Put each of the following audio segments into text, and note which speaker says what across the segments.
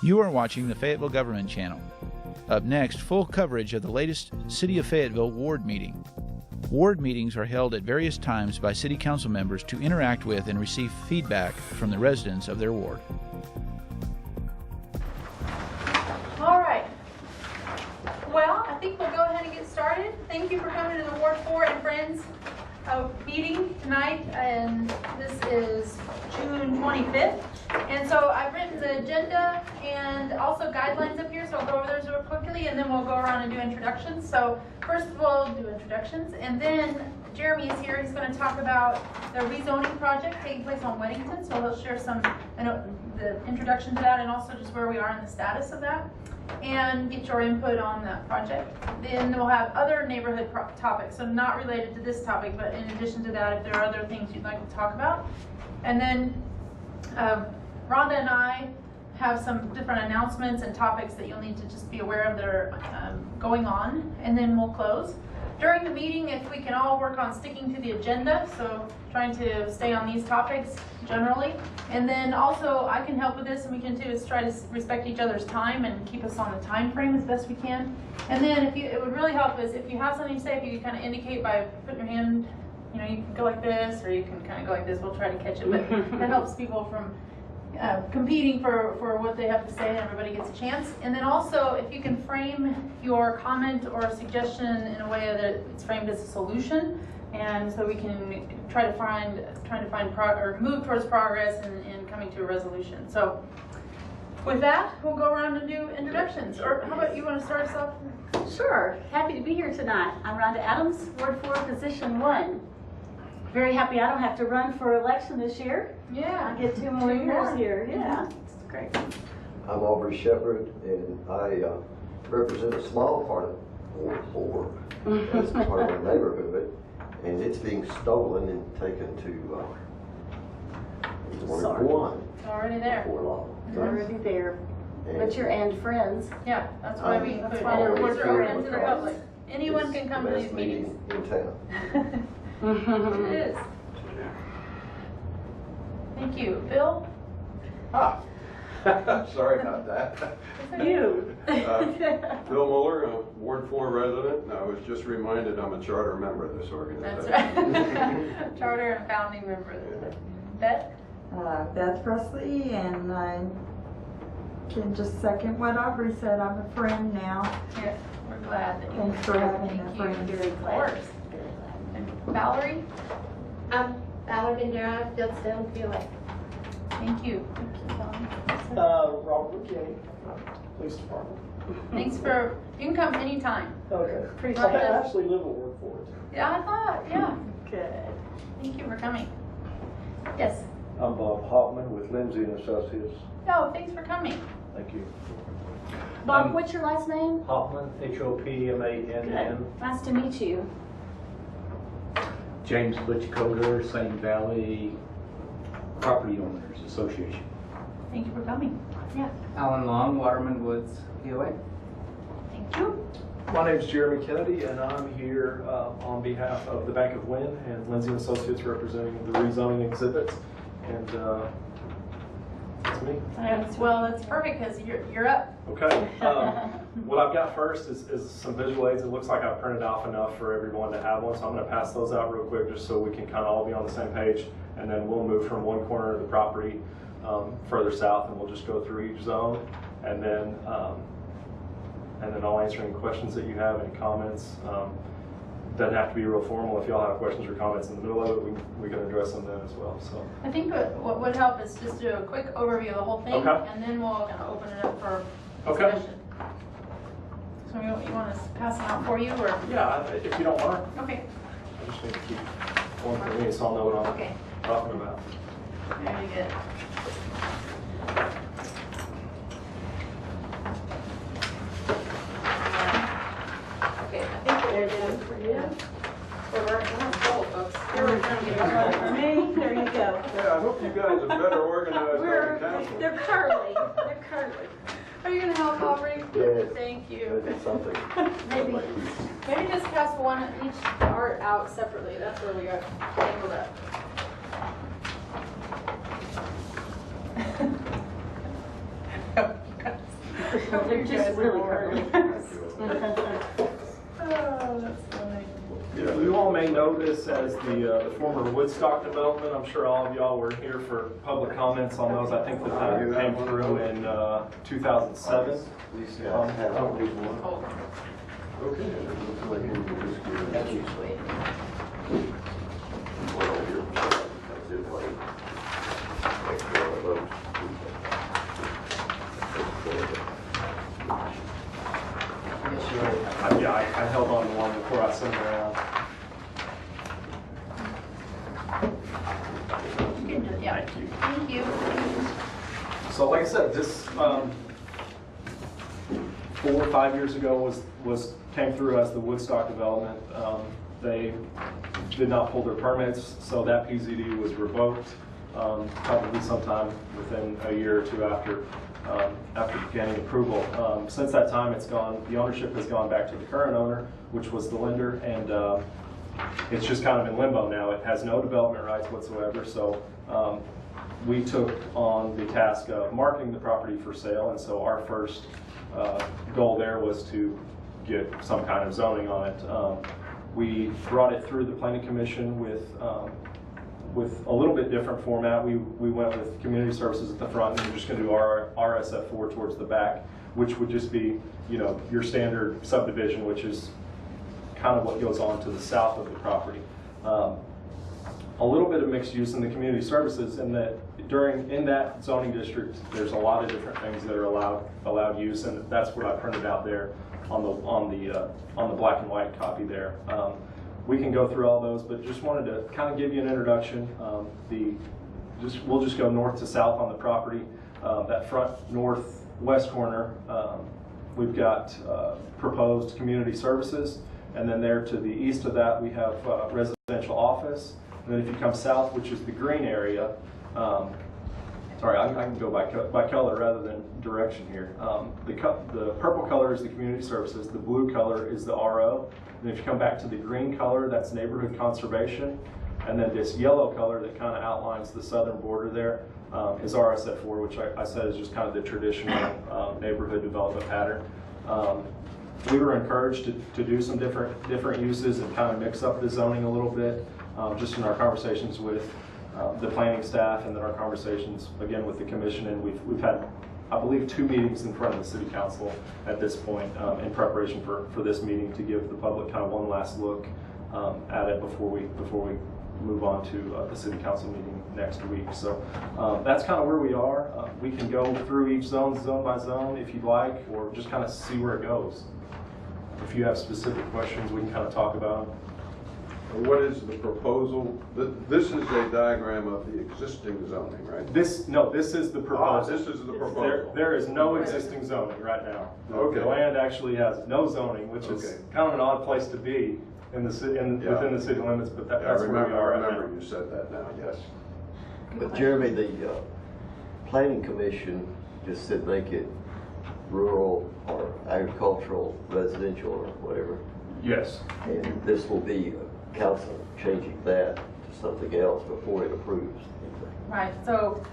Speaker 1: You are watching the Fayetteville Government Channel. Up next, full coverage of the latest City of Fayetteville Ward meeting. Ward meetings are held at various times by City Council members to interact with and receive feedback from the residents of their ward.
Speaker 2: All right. Well, I think we'll go ahead and get started. Thank you for coming to the Ward 4 and Friends meeting tonight, and this is June 25th. And so I've written the agenda and also guidelines up here, so I'll go over those real quickly, and then we'll go around and do introductions. So first we'll do introductions, and then Jeremy is here. He's going to talk about the rezoning project taking place on Weddington, so he'll share some, the introduction to that, and also just where we are in the status of that, and get your input on that project. Then we'll have other neighborhood topics, so not related to this topic, but in addition to that, if there are other things you'd like to talk about. And then Rhonda and I have some different announcements and topics that you'll need to just be aware of that are going on, and then we'll close. During the meeting, if we can all work on sticking to the agenda, so trying to stay on these topics generally. And then also I can help with this, and we can do is try to respect each other's time and keep us on the time frame as best we can. And then it would really help is if you have something to say, if you could kind of indicate by putting your hand, you can go like this, or you can kind of go like this. We'll try to catch it, but that helps people from competing for what they have to say, and everybody gets a chance. And then also, if you can frame your comment or suggestion in a way that it's framed as a solution, and so we can try to find or move towards progress and coming to a resolution. So with that, we'll go around and do introductions. Or how about you want to start us off?
Speaker 3: Sure. Happy to be here tonight. I'm Rhonda Adams, Ward 4, Position 1. Very happy I don't have to run for election this year.
Speaker 2: Yeah.
Speaker 3: I get 2 more years here. Yeah, it's great.
Speaker 4: I'm Aubrey Shepard, and I represent a small part of Ward 4 as part of the neighborhood, and it's being stolen and taken to Ward 1.
Speaker 2: It's already there.
Speaker 4: Before long.
Speaker 3: It's already there. But you're and friends.
Speaker 2: Yeah, that's why we put it
Speaker 3: why
Speaker 2: in.
Speaker 3: we're
Speaker 2: These are open to the public. Anyone can come to these meetings.
Speaker 4: In town.
Speaker 2: It is. Thank you. Bill?
Speaker 5: Sorry about that.
Speaker 3: You.
Speaker 5: Bill Mueller, a Ward 4 resident, and I was just reminded I'm a charter member of this organization.
Speaker 2: That's right. Charter and founding member. Beth?
Speaker 6: Beth Presley, and I can just second what Aubrey said. I'm a friend now.
Speaker 2: Yeah, we're glad that you
Speaker 6: Thanks for having a
Speaker 2: Thank
Speaker 6: friend.
Speaker 2: you. Of course. And Valerie?
Speaker 7: Valerie Bandera, Fieldstone, POA.
Speaker 2: Thank you. Thank you, Valerie.
Speaker 8: Robert McKinney, Police Department.
Speaker 2: Thanks for, you can come anytime.
Speaker 8: Okay.
Speaker 2: Appreciate
Speaker 8: I
Speaker 2: it.
Speaker 8: actually live at Ward 4.
Speaker 2: Yeah, I thought, yeah.
Speaker 3: Good.
Speaker 2: Thank you for coming. Yes.
Speaker 9: I'm Bob Hoffman with Lindsay and Associates.
Speaker 2: No, thanks for coming.
Speaker 9: Thank you.
Speaker 3: Bob, what's your last name?
Speaker 9: Hoffman, Hopmann.
Speaker 3: Good. Nice to meet you.
Speaker 10: James Butchcoder, St. Valley Property Owners Association.
Speaker 2: Thank you for coming. Yeah.
Speaker 11: Alan Long, Waterman Woods, POA.
Speaker 2: Thank you.
Speaker 8: My name is Jeremy Kennedy, and I'm here on behalf of the Bank of Wynn and Lindsay and Associates representing the rezoning exhibits. And that's me.
Speaker 2: Well, that's perfect because you're up.
Speaker 8: Okay. What I've got first is some visual aids. It looks like I've printed off enough for everyone to have one, so I'm going to pass those out real quick just so we can kind of all be on the same page, and then we'll move from one corner of the property further south, and we'll just go through each zone, and then I'll answer any questions that you have, any comments. Doesn't have to be real formal. If y'all have questions or comments in the middle of it, we can address them then as well. So
Speaker 2: I think what would help is just do a quick overview of the whole thing,
Speaker 8: Okay.
Speaker 2: and then we'll kind of open it up for
Speaker 8: Okay.
Speaker 2: discussion. So you want us to pass them out for you, or?
Speaker 8: yeah, if you don't want,
Speaker 2: Okay.
Speaker 8: I just need to keep one for me so I'll know what I'm
Speaker 2: Okay.
Speaker 8: talking about.
Speaker 2: Very good. Okay, I think
Speaker 3: There it is for you.
Speaker 2: we're full, folks. Here we're trying to get it
Speaker 3: For me, there you go.
Speaker 5: Yeah, I hope you guys are better organized than the council.
Speaker 3: They're curly. They're curly.
Speaker 2: Are you going to help, Aubrey?
Speaker 4: Yes.
Speaker 2: Thank you.
Speaker 4: Maybe something.
Speaker 3: Maybe.
Speaker 2: Maybe just pass one each art out separately. That's where we got tangled up.
Speaker 3: They're just really curly.
Speaker 2: Oh, that's funny.
Speaker 8: You all may know this as the former Woodstock development. I'm sure all of y'all were here for public comments on those. I think that came through in 2007.
Speaker 4: These guys have a big one.
Speaker 5: Okay.
Speaker 8: Yeah, I held on to one before I sent it around.
Speaker 2: Yeah.
Speaker 8: Thank you.
Speaker 2: Thank you.
Speaker 8: So like I said, this 4 or 5 years ago came through as the Woodstock development. They did not pull their permits, so that PZD was revoked probably sometime within a year or two after gaining approval. Since that time, the ownership has gone back to the current owner, which was the lender, and it's just kind of in limbo now. It has no development rights whatsoever, so we took on the task of marketing the property for sale, and so our first goal there was to get some kind of zoning on it. We brought it through the planning commission with a little bit different format. We went with community services at the front, and we're just going to do our RSF4 towards the back, which would just be, your standard subdivision, which is kind of what goes on to the south of the property. A little bit of mixed use in the community services, in that in that zoning district, there's a lot of different things that are allowed use, and that's what I printed out there on the black and white copy there. We can go through all those, but just wanted to kind of give you an introduction. We'll just go north to south on the property. That front northwest corner, we've got proposed community services, and then there to the east of that we have residential office. And then if you come south, which is the green area, sorry, I can go by color rather than direction here. The purple color is the community services, the blue color is the RO, and if you come back to the green color, that's neighborhood conservation, and then this yellow color that kind of outlines the southern border there is RSF4, which I said is just kind of the traditional neighborhood development pattern. We were encouraged to do some different uses and kind of mix up the zoning a little bit, just in our conversations with the planning staff, and then our conversations again with the commission. And we've had, I believe, 2 meetings in front of the city council at this point in preparation for this meeting, to give the public kind of one last look at it before we move on to the city council meeting next week. So that's kind of where we are. We can go through each zone by zone if you'd like, or just kind of see where it goes. If you have specific questions, we can kind of talk about them.
Speaker 5: What is the proposal? This is a diagram of the existing zoning, right?
Speaker 8: This is the proposal.
Speaker 5: This is the proposal.
Speaker 8: There is no existing zoning right now.
Speaker 5: Okay.
Speaker 8: The land actually has no zoning, which is kind of an odd place to be within the city limits, but that's where we are.
Speaker 5: I remember you said that now, yes.
Speaker 4: But Jeremy, the planning commission just said make it rural or agricultural, residential, or whatever.
Speaker 8: Yes.
Speaker 4: And this will be council changing that to something else before it approves anything.
Speaker 2: Right, so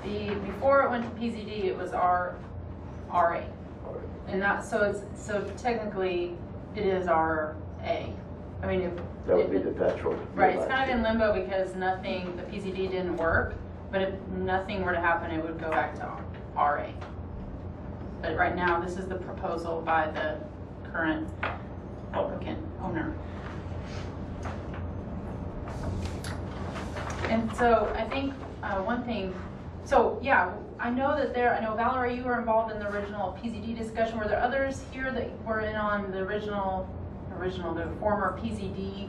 Speaker 2: before it went to PZD, it was RA. And that, so technically it is RA. I mean,
Speaker 4: that would be the natural.
Speaker 2: Right, it's kind of in limbo because the PZD didn't work, but if nothing were to happen, it would go back to RA. But right now, this is the proposal by the current applicant owner. And so I think one thing, so yeah, I know Valerie, you were involved in the original PZD discussion. Were there others here that were in on the the former PZD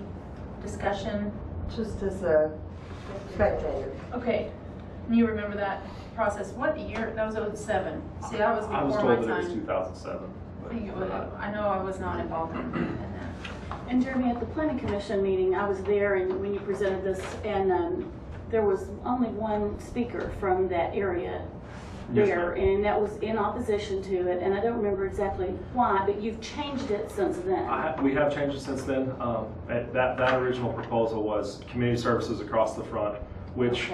Speaker 2: discussion?
Speaker 6: Just as a spectator.
Speaker 2: Okay, and you remember that process? What year? That was 2007. See, that was before my time.
Speaker 8: I was told that it was 2007.
Speaker 2: I know I was not involved in that.
Speaker 3: And Jeremy, at the planning commission meeting, I was there, and when you presented this, and there was only one speaker from that area there, and that was in opposition to it, and I don't remember exactly why, but you've changed it since then.
Speaker 8: We have changed it since then. That original proposal was community services across the front, which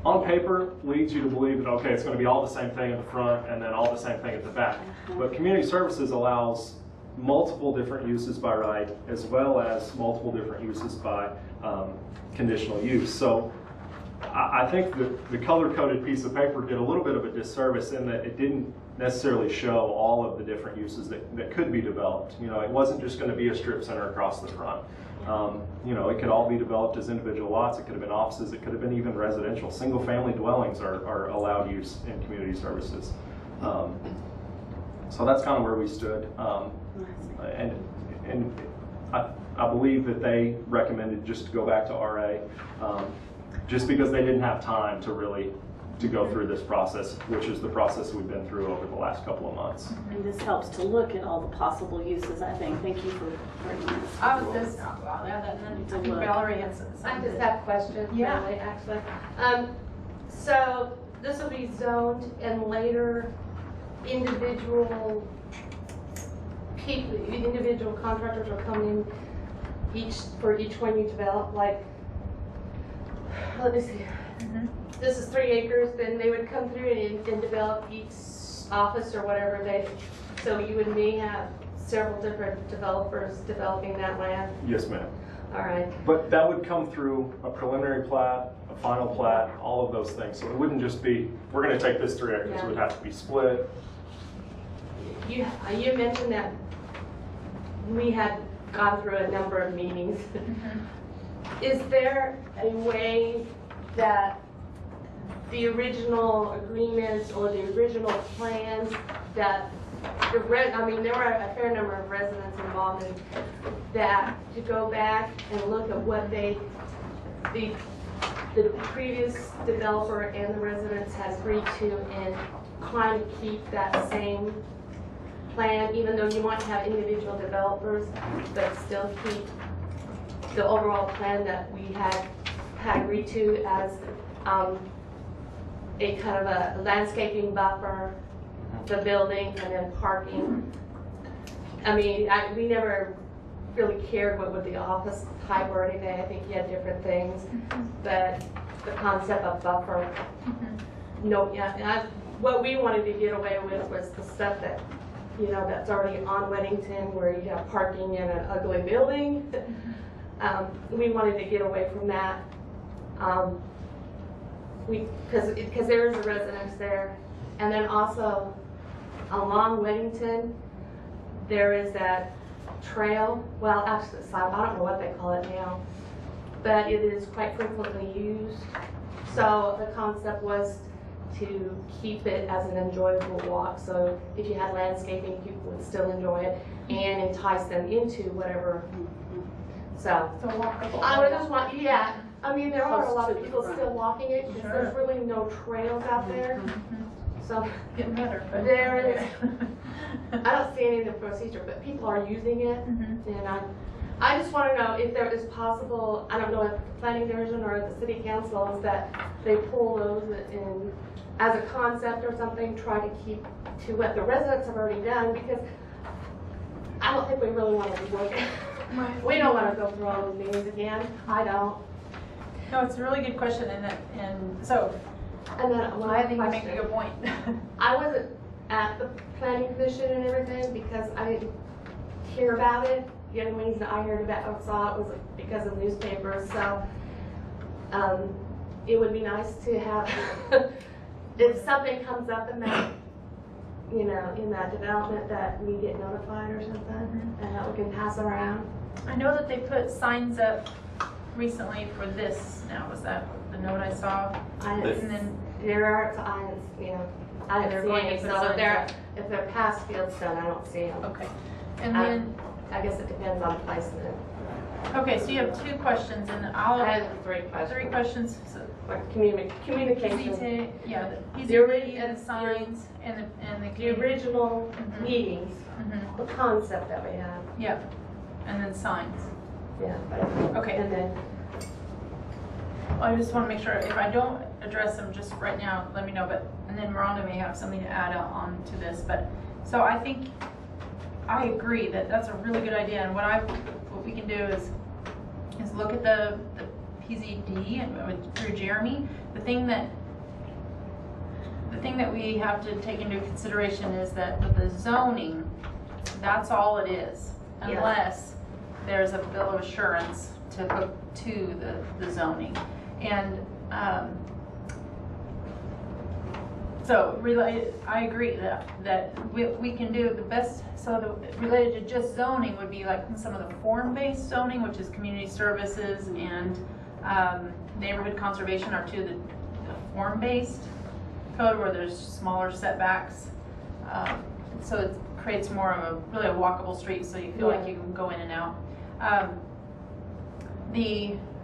Speaker 8: on paper leads you to believe that, okay, it's going to be all the same thing at the front and then all the same thing at the back. But community services allows multiple different uses by right, as well as multiple different uses by conditional use. So I think the color-coded piece of paper did a little bit of a disservice in that it didn't necessarily show all of the different uses that could be developed. You know, it wasn't just going to be a strip center across the front. You know, it could all be developed as individual lots. It could have been offices. It could have been even residential. Single-family dwellings are allowed use in community services. So that's kind of where we stood. And I believe that they recommended just to go back to RA, just because they didn't have time to really go through this process, which is the process we've been through over the last couple of months.
Speaker 3: And this helps to look at all the possible uses, I think. Thank you for bringing this.
Speaker 2: I was just, I'll add that, and then I think Valerie has something.
Speaker 7: I just have questions,
Speaker 2: Yeah.
Speaker 7: really, actually. So this will be zoned, and later individual people, individual contractors will come in for each one you develop. Like, let me see. This is 3 acres, then they would come through and develop each office or whatever so you and me have several different developers developing that land.
Speaker 8: Yes, ma'am.
Speaker 7: All right.
Speaker 8: But that would come through a preliminary plat, a final plat, all of those things. So it wouldn't just be, we're going to take this 3 acres.
Speaker 7: Yeah.
Speaker 8: It would have to be split.
Speaker 7: You mentioned that we had gone through a number of meetings. Is there a way that the original agreements or the original plans that I mean, there were a fair number of residents involved in that, to go back and look at what the previous developer and the residents has agreed to, and trying to keep that same plan, even though you want to have individual developers, but still keep the overall plan that we had agreed to as a kind of a landscaping buffer, the building, and then parking. I mean, we never really cared what the office type or anything. I think you had different things, but the concept of buffer. No, yeah. What we wanted to get away with was the stuff that, you know, that's already on Weddington, where you have parking in an ugly building. We wanted to get away from that. Because there is a residence there, and then also along Weddington there is that trail. Well, actually, I don't know what they call it now, but it is quite frequently used. So the concept was to keep it as an enjoyable walk. So if you had landscaping, people would still enjoy it and entice them into whatever. So
Speaker 2: walkable.
Speaker 7: I would just want, yeah. I mean, there are a lot of people still walking it because there's really no trails out there. So
Speaker 2: Getting better. But
Speaker 7: there is. I don't see any of the procedure, but people are using it, and I just want to know if there is possible. I don't know if the planning division or the city council is that they pull those in as a concept or something. Try to keep to what the residents have already done, because I don't think we really want to be working. We don't want to go through all those meetings again. I don't.
Speaker 2: No, it's a really good question, and then I think you make a good point.
Speaker 7: I wasn't at the planning commission and everything because I didn't hear about it. The only reason I heard about it, saw it, was because of newspapers. So it would be nice to have, if something comes up in that, you know, in that development, that we get notified or something, and that we can pass around.
Speaker 2: I know that they put signs up recently for this. Now, was that the note I saw?
Speaker 7: And then there are signs, you know, I
Speaker 2: They're
Speaker 7: didn't see
Speaker 2: going
Speaker 7: any.
Speaker 2: to
Speaker 7: So
Speaker 2: put
Speaker 7: if they're past Fieldstone, I don't see them.
Speaker 2: Okay. And then,
Speaker 7: I guess it depends on placement.
Speaker 2: okay, so you have 2 questions, and I'll
Speaker 7: I
Speaker 2: have
Speaker 7: have 3 questions.
Speaker 2: 3 questions. So
Speaker 7: Like communication.
Speaker 2: the
Speaker 7: The
Speaker 2: signs, and the
Speaker 7: The original meetings, the concept that we have.
Speaker 2: Yeah, and then signs.
Speaker 7: Yeah.
Speaker 2: Okay.
Speaker 7: And then,
Speaker 2: I just want to make sure, if I don't address them just right now, let me know, and then Miranda may have something to add on to this, so I think, I agree that that's a really good idea, and what we can do is look at the PZD and through Jeremy. The thing that we have to take into consideration is that with the zoning, that's all it is, unless there's a bill of assurance to hook to the zoning. And so I agree that we can do the best. So related to just zoning would be like some of the form-based zoning, which is community services and neighborhood conservation are two of the form-based code where there's smaller setbacks. So it creates more of a really a walkable street, so you feel like you can go in and out.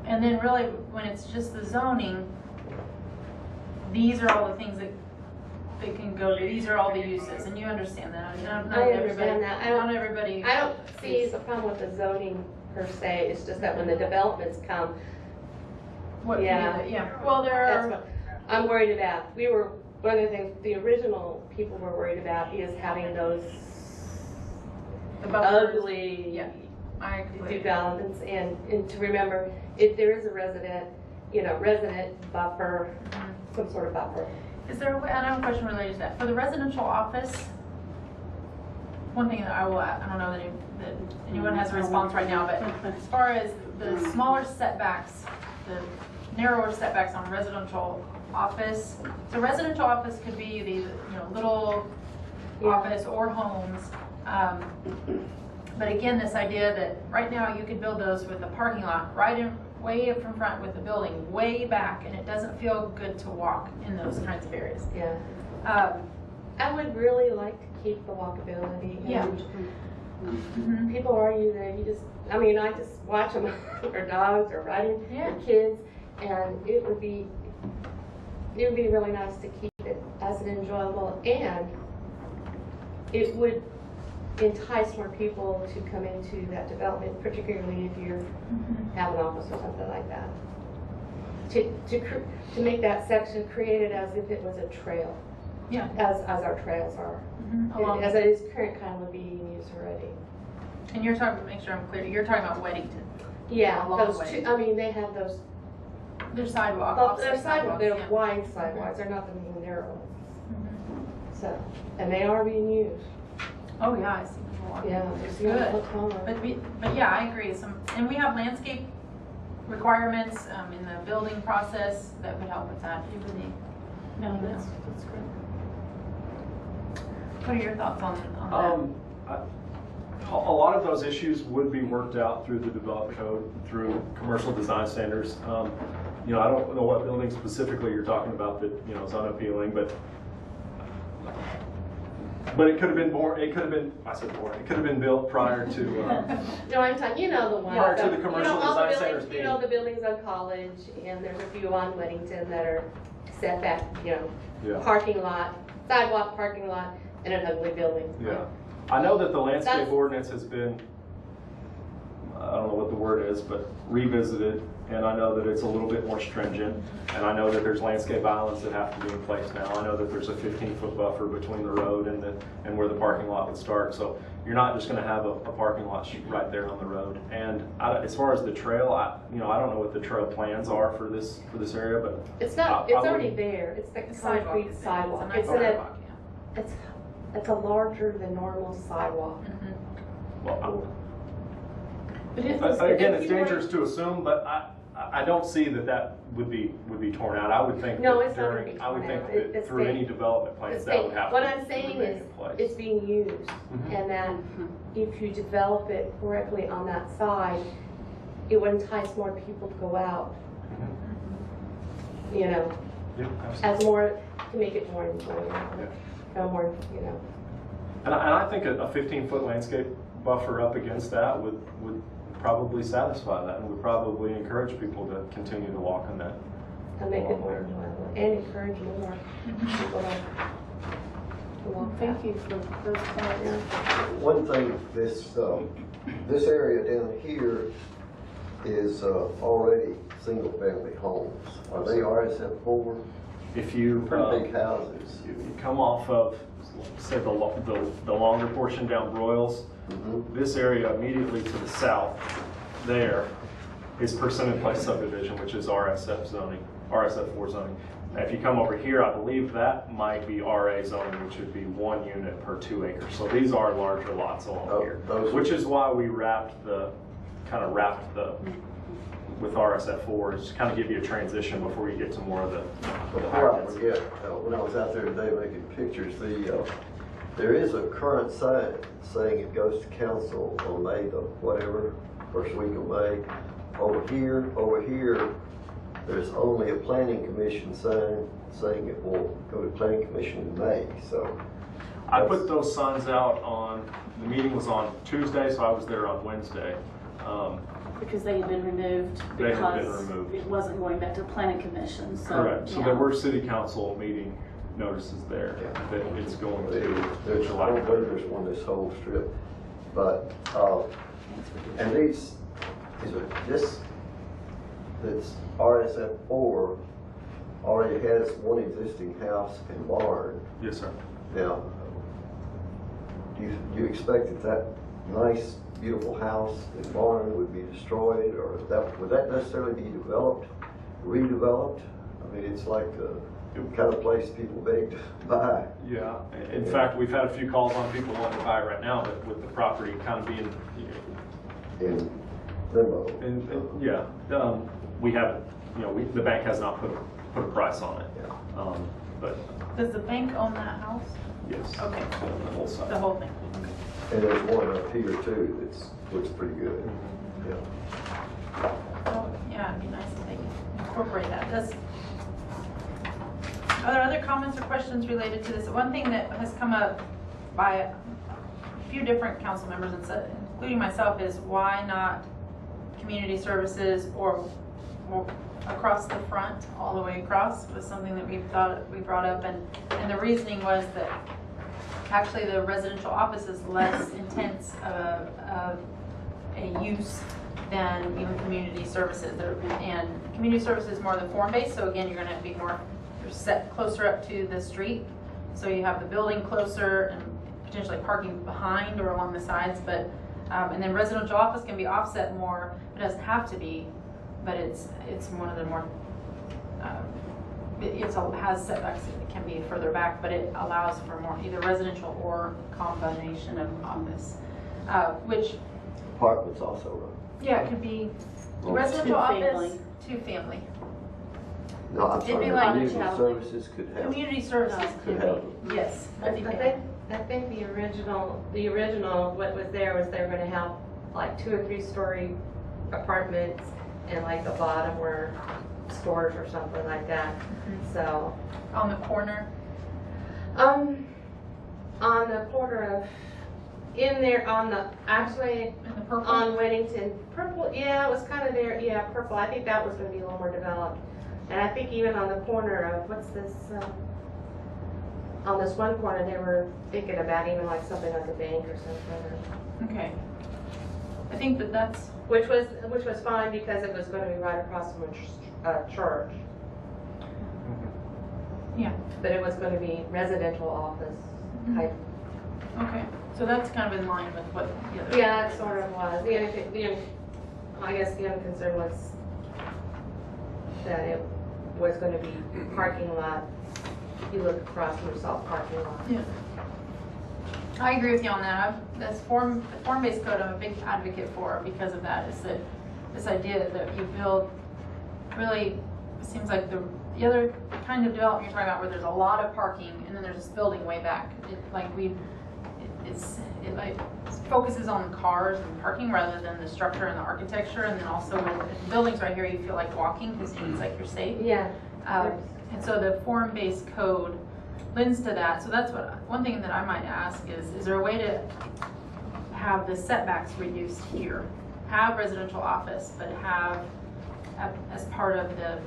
Speaker 2: And then really when it's just the zoning, these are all the things that they can go to. These are all the uses, and you understand that.
Speaker 7: I understand that.
Speaker 2: Not everybody.
Speaker 7: I don't see the problem with the zoning per se. It's just that when the developments come,
Speaker 2: Well, there
Speaker 7: that's
Speaker 2: are.
Speaker 7: what I'm worried about. One of the things the original people were worried about is having those ugly
Speaker 2: I agree.
Speaker 7: developments, and to remember if there is a resident buffer, some sort of buffer.
Speaker 2: Is there a way, I have a question related to that. For the residential office, one thing that I don't know that anyone has a response right now, but as far as the smaller setbacks, the narrower setbacks on residential office, so residential office could be the little office or homes. But again, this idea that right now you could build those with a parking lot way up in front with the building way back, and it doesn't feel good to walk in those kinds of areas.
Speaker 7: I would really like to keep the walkability. And people argue that I just watch them or dogs or riding or kids, and it would be really nice to keep it as an enjoyable, and it would entice more people to come into that development, particularly if you have an office or something like that. To make that section created as if it was a trail, as our trails are, as it is currently being used already.
Speaker 2: And you're talking, make sure I'm clear, you're talking about Weddington.
Speaker 7: Yeah,
Speaker 2: those
Speaker 7: two. They have those.
Speaker 2: They're sidewalks.
Speaker 7: Well, they're sidewalks. They're wide sidewalks. They're not the narrow ones. So, and they are being used.
Speaker 2: Oh yeah, I see people walking.
Speaker 7: Yeah,
Speaker 2: it's good. But yeah, I agree. And we have landscape requirements in the building process that would help with that.
Speaker 3: No, that's great.
Speaker 2: What are your thoughts on that?
Speaker 8: A lot of those issues would be worked out through the development code, through commercial design standards. I don't know what building specifically you're talking about that is unappealing, but it could have been born. It could have been. I said born. It could have been built prior to.
Speaker 7: No, I'm talking. The one.
Speaker 8: Prior to the commercial design centers being.
Speaker 7: The buildings on College, and there's a few on Weddington that are set back. Parking lot, sidewalk, parking lot, and an ugly building.
Speaker 8: Yeah, I know that the landscape ordinance has been. I don't know what the word is, but revisited, and I know that it's a little bit more stringent, and I know that there's landscape islands that have to be in place now. I know that there's a 15-foot buffer between the road and where the parking lot would start, so you're not just going to have a parking lot right there on the road. And as far as the trail, I don't know what the trail plans are for this area, but
Speaker 7: it's not. It's already there. It's the concrete sidewalk. It's a larger than normal sidewalk.
Speaker 8: Well, again, it's dangerous to assume, but I don't see that would be torn out. I would think that through any development plans that would have to be.
Speaker 7: What I'm saying is it's being used, and that if you develop it correctly on that side, it would entice more people to go out. As more to make it more enjoyable, more.
Speaker 8: And I think a 15-foot landscape buffer up against that would probably satisfy that, and would probably encourage people to continue to walk on that.
Speaker 7: And make it more enjoyable, and encourage more people to walk.
Speaker 3: Thank you for those points.
Speaker 4: One thing, this area down here is already single-family homes. Are they RSF4?
Speaker 8: If you
Speaker 4: pretty big houses.
Speaker 8: You come off of, say, the longer portion down Broyles. This area immediately to the south there is percent in place subdivision, which is RSF zoning, RSF4 zoning. Now, if you come over here, I believe that might be RA zoning, which would be 1 unit per 2 acres. So these are larger lots along here, which is why we kind of wrapped with RSF4, is kind of give you a transition before you get to more of the
Speaker 4: Before I forget, when I was out there today making pictures, there is a current sign saying it goes to council on May the whatever, first week of May. Over here, there's only a planning commission sign saying it will go to planning commission in May, so.
Speaker 8: I put those signs out the meeting was on Tuesday, so I was there on Wednesday.
Speaker 3: Because they had been removed
Speaker 8: They had been
Speaker 3: because
Speaker 8: removed.
Speaker 3: it wasn't going back to planning commission, so.
Speaker 8: Correct, so
Speaker 3: yeah.
Speaker 8: there were city council meeting notices there that it's going to
Speaker 4: There's, I
Speaker 8: July
Speaker 4: don't believe
Speaker 8: 3rd.
Speaker 4: there's one this whole strip, but, and this RSF4 already has one existing house and barn.
Speaker 8: Yes, sir.
Speaker 4: Now, do you expect that nice, beautiful house and barn would be destroyed, or would that necessarily be redeveloped? I mean, it's like the kind of place people beg to buy.
Speaker 8: Yeah, in fact, we've had a few calls on people wanting to buy right now, but with the property kind of being,
Speaker 4: In limbo.
Speaker 8: we have, the bank has not put a price on it.
Speaker 4: Yeah.
Speaker 8: But
Speaker 2: Does the bank own that house?
Speaker 8: yes,
Speaker 2: Okay,
Speaker 8: the whole side.
Speaker 2: the whole thing.
Speaker 4: And there's one up here too that's looks pretty good. Yeah.
Speaker 2: Oh, yeah, it'd be nice if they could incorporate that. Are there other comments or questions related to this? One thing that has come up by a few different council members, including myself, is why not community services or across the front, all the way across, was something that we brought up, and the reasoning was that actually the residential office is less intense of a use than even community services. And community services is more the form-based, so again, you're going to be you're set closer up to the street, so you have the building closer and potentially parking behind or along the sides, but and then residential office can be offset more. It doesn't have to be, but it's one of the more it has setbacks that can be further back, but it allows for more either residential or combination of office, which
Speaker 4: Apartments also, right?
Speaker 2: yeah, it could be residential office, 2-family.
Speaker 4: No, I'm
Speaker 2: It'd
Speaker 4: sorry,
Speaker 2: be like
Speaker 4: community
Speaker 3: housing.
Speaker 4: services could have.
Speaker 2: Community services
Speaker 4: Could
Speaker 2: could
Speaker 4: have.
Speaker 2: be, yes,
Speaker 7: I
Speaker 2: multifamily.
Speaker 7: think the original, what was there was they were gonna have like 2 or 3 story apartments, and like the bottom were stores or something like that. So,
Speaker 2: On the corner.
Speaker 7: on the corner of, in there, actually,
Speaker 2: In the purple.
Speaker 7: on Weddington, purple, yeah, it was kind of there, yeah, purple. I think that was gonna be a little more developed. And I think even on the corner of, what's this, on this one corner, they were thinking about even like something like a bank or something.
Speaker 2: Okay. I think that's,
Speaker 7: Which was fine because it was gonna be right across from a church.
Speaker 2: yeah,
Speaker 7: But it was gonna be residential office type.
Speaker 2: okay. So that's kind of in line with what the other.
Speaker 7: Yeah, it sort of was. I guess the other concern was that it was gonna be parking lot. You look across and you saw parking lot.
Speaker 2: Yeah. I agree with you on that. The form-based code I'm a big advocate for because of that, is that this idea that you build really, it seems like the other kind of development you're talking about where there's a lot of parking and then there's this building way back. It focuses on the cars and parking rather than the structure and the architecture, and then also with the buildings right here you feel like walking because it's like you're safe.
Speaker 7: Yeah.
Speaker 2: And so the form-based code lends to that. So that's one thing that I might ask is there a way to have the setbacks reduced here? Have residential office, but have as part of the,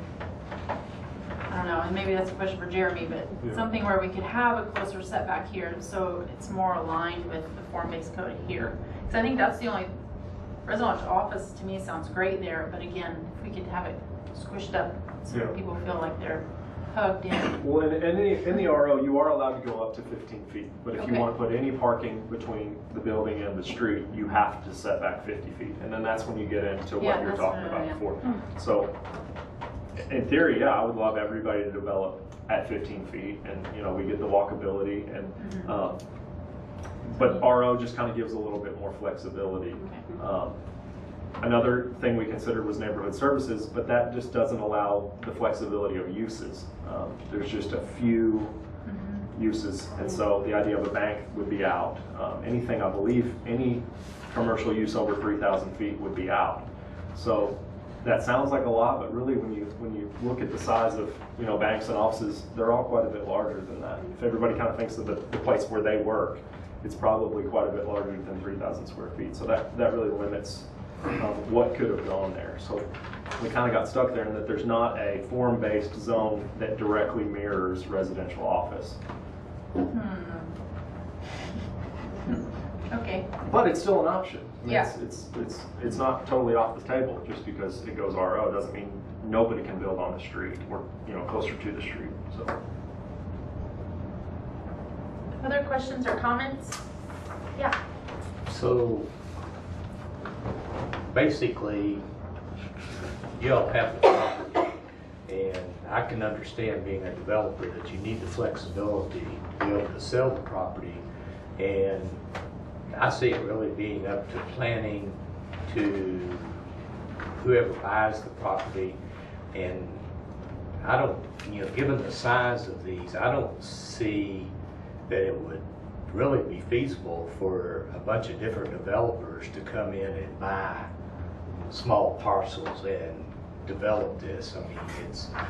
Speaker 2: I don't know, and maybe that's a question for Jeremy, but something where we could have a closer setback here so it's more aligned with the form-based code here. Because I think that's the only, residential office to me sounds great there, but again, if we could have it squished up so that people feel like they're hugged in.
Speaker 8: Well, in the RO, you are allowed to go up to 15 feet, but if you
Speaker 2: Okay.
Speaker 8: want to put any parking between the building and the street, you have to set back 50 feet. And then that's when you get into
Speaker 2: Yeah,
Speaker 8: what you're
Speaker 2: that's
Speaker 8: talking
Speaker 2: what
Speaker 8: about
Speaker 2: I am.
Speaker 8: before. So, in theory, yeah, I would love everybody to develop at 15 feet, and, you know, we get the walkability, and, but RO just kind of gives a little bit more flexibility. Another thing we considered was neighborhood services, but that just doesn't allow the flexibility of uses. There's just a few uses, and so the idea of a bank would be out. Anything, I believe, any commercial use over 3,000 feet would be out. So that sounds like a lot, but really when you look at the size of, you know, banks and offices, they're all quite a bit larger than that. If everybody kind of thinks of the place where they work, it's probably quite a bit larger than 3,000 square feet. So that really limits what could have gone there. So we kind of got stuck there in that there's not a form-based zone that directly mirrors residential office.
Speaker 2: Okay.
Speaker 8: But it's still an option. I mean,
Speaker 2: Yeah.
Speaker 8: It's not totally off the table. Just because it goes RO doesn't mean nobody can build on the street or, you know, closer to the street. So.
Speaker 2: Other questions or comments? Yeah.
Speaker 10: So basically, y'all have the property, and I can understand being a developer that you need the flexibility to be able to sell the property, and I see it really being up to planning, to whoever buys the property, and I don't, you know, given the size of these, I don't see that it would really be feasible for a bunch of different developers to come in and buy small parcels and develop this. I mean,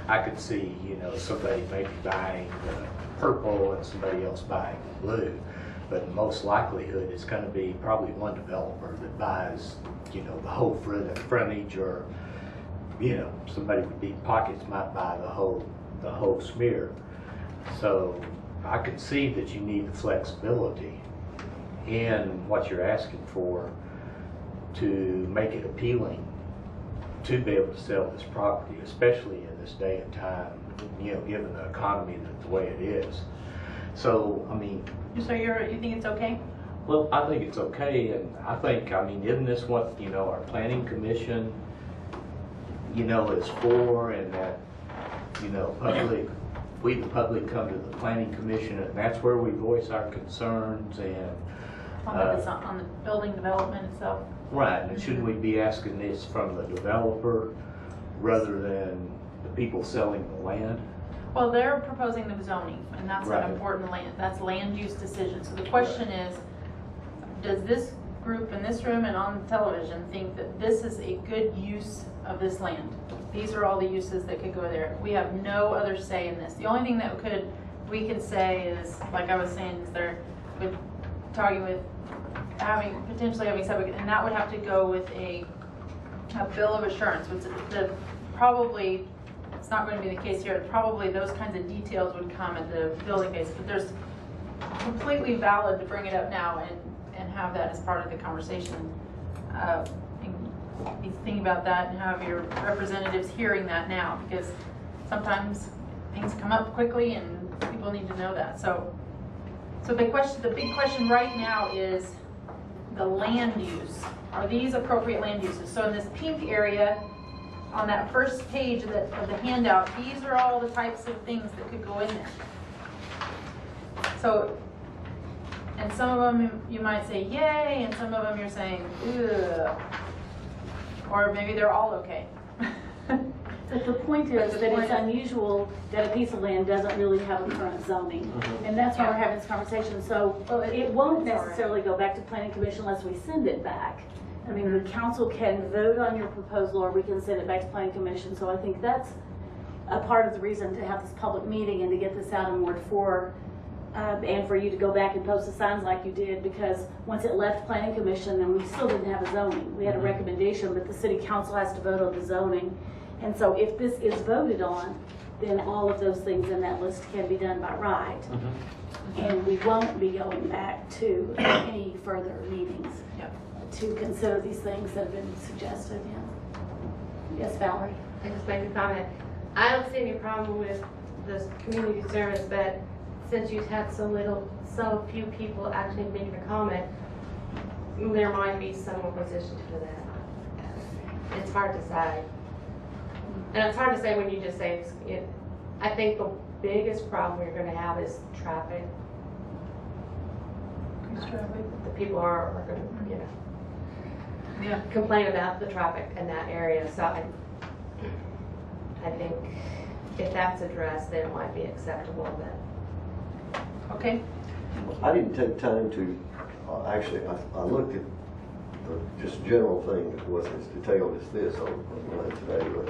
Speaker 10: I could see, you know, somebody maybe buying the purple and somebody else buying the blue, but in most likelihood it's going to be probably one developer that buys, you know, the whole frontage, or, you know, somebody with deep pockets might buy the whole smear. So I can see that you need the flexibility in what you're asking for to make it appealing to be able to sell this property, especially in this day and time, you know, given the economy the way it is. So, I mean...
Speaker 2: So you think it's okay?
Speaker 10: Well, I think it's okay, and I think, I mean, isn't this what, you know, our planning commission, you know, is for, and that, you know, we the public come to the planning commission, and that's where we voice our concerns, and
Speaker 2: On the building development itself?
Speaker 10: right, and shouldn't we be asking this from the developer rather than the people selling the land?
Speaker 2: Well, they're proposing the zoning, and that's
Speaker 10: Right.
Speaker 2: an important that's land use decision. So the question is, does this group in this room and on television think that this is a good use of this land? These are all the uses that could go there. We have no other say in this. The only thing that we could say is, like I was saying, is they're talking with potentially having subject, and that would have to go with a bill of assurance, which probably, it's not going to be the case here. Probably those kinds of details would come at the building base, but there's completely valid to bring it up now and have that as part of the conversation. Be thinking about that and have your representatives hearing that now, because sometimes things come up quickly and people need to know that. So the big question right now is the land use. Are these appropriate land uses? So in this pink area, on that first page of the handout, these are all the types of things that could go in there. So, and some of them you might say yay, and some of them you're saying ugh, or maybe they're all okay.
Speaker 3: But the point is that it's unusual that a piece of land doesn't really have a current zoning. And that's why we're having this conversation. So it won't necessarily go back to planning commission unless we send it back. I mean, the council can vote on your proposal, or we can send it back to planning commission. So I think that's a part of the reason to have this public meeting and to get this out in Ward 4, and for you to go back and post the signs like you did, because once it left planning commission, then we still didn't have a zoning. We had a recommendation, but the city council has to vote on the zoning. And so if this is voted on, then all of those things in that list can be done by right. And we won't be going back to any further meetings to consider these things that have been suggested. Yeah. Yes, Valerie?
Speaker 7: I just make a comment. I don't see any problem with this community service, but since you've had so few people actually make the comment, there might be some opposition to that. It's hard to say. And it's hard to say when you just say it. I think the biggest problem we're going to have is traffic. The people are going to, complain about the traffic in that area. So I think if that's addressed, then it might be acceptable. But
Speaker 2: Okay.
Speaker 4: I didn't take time to, actually, I looked at the just general thing that wasn't as detailed as this online today, but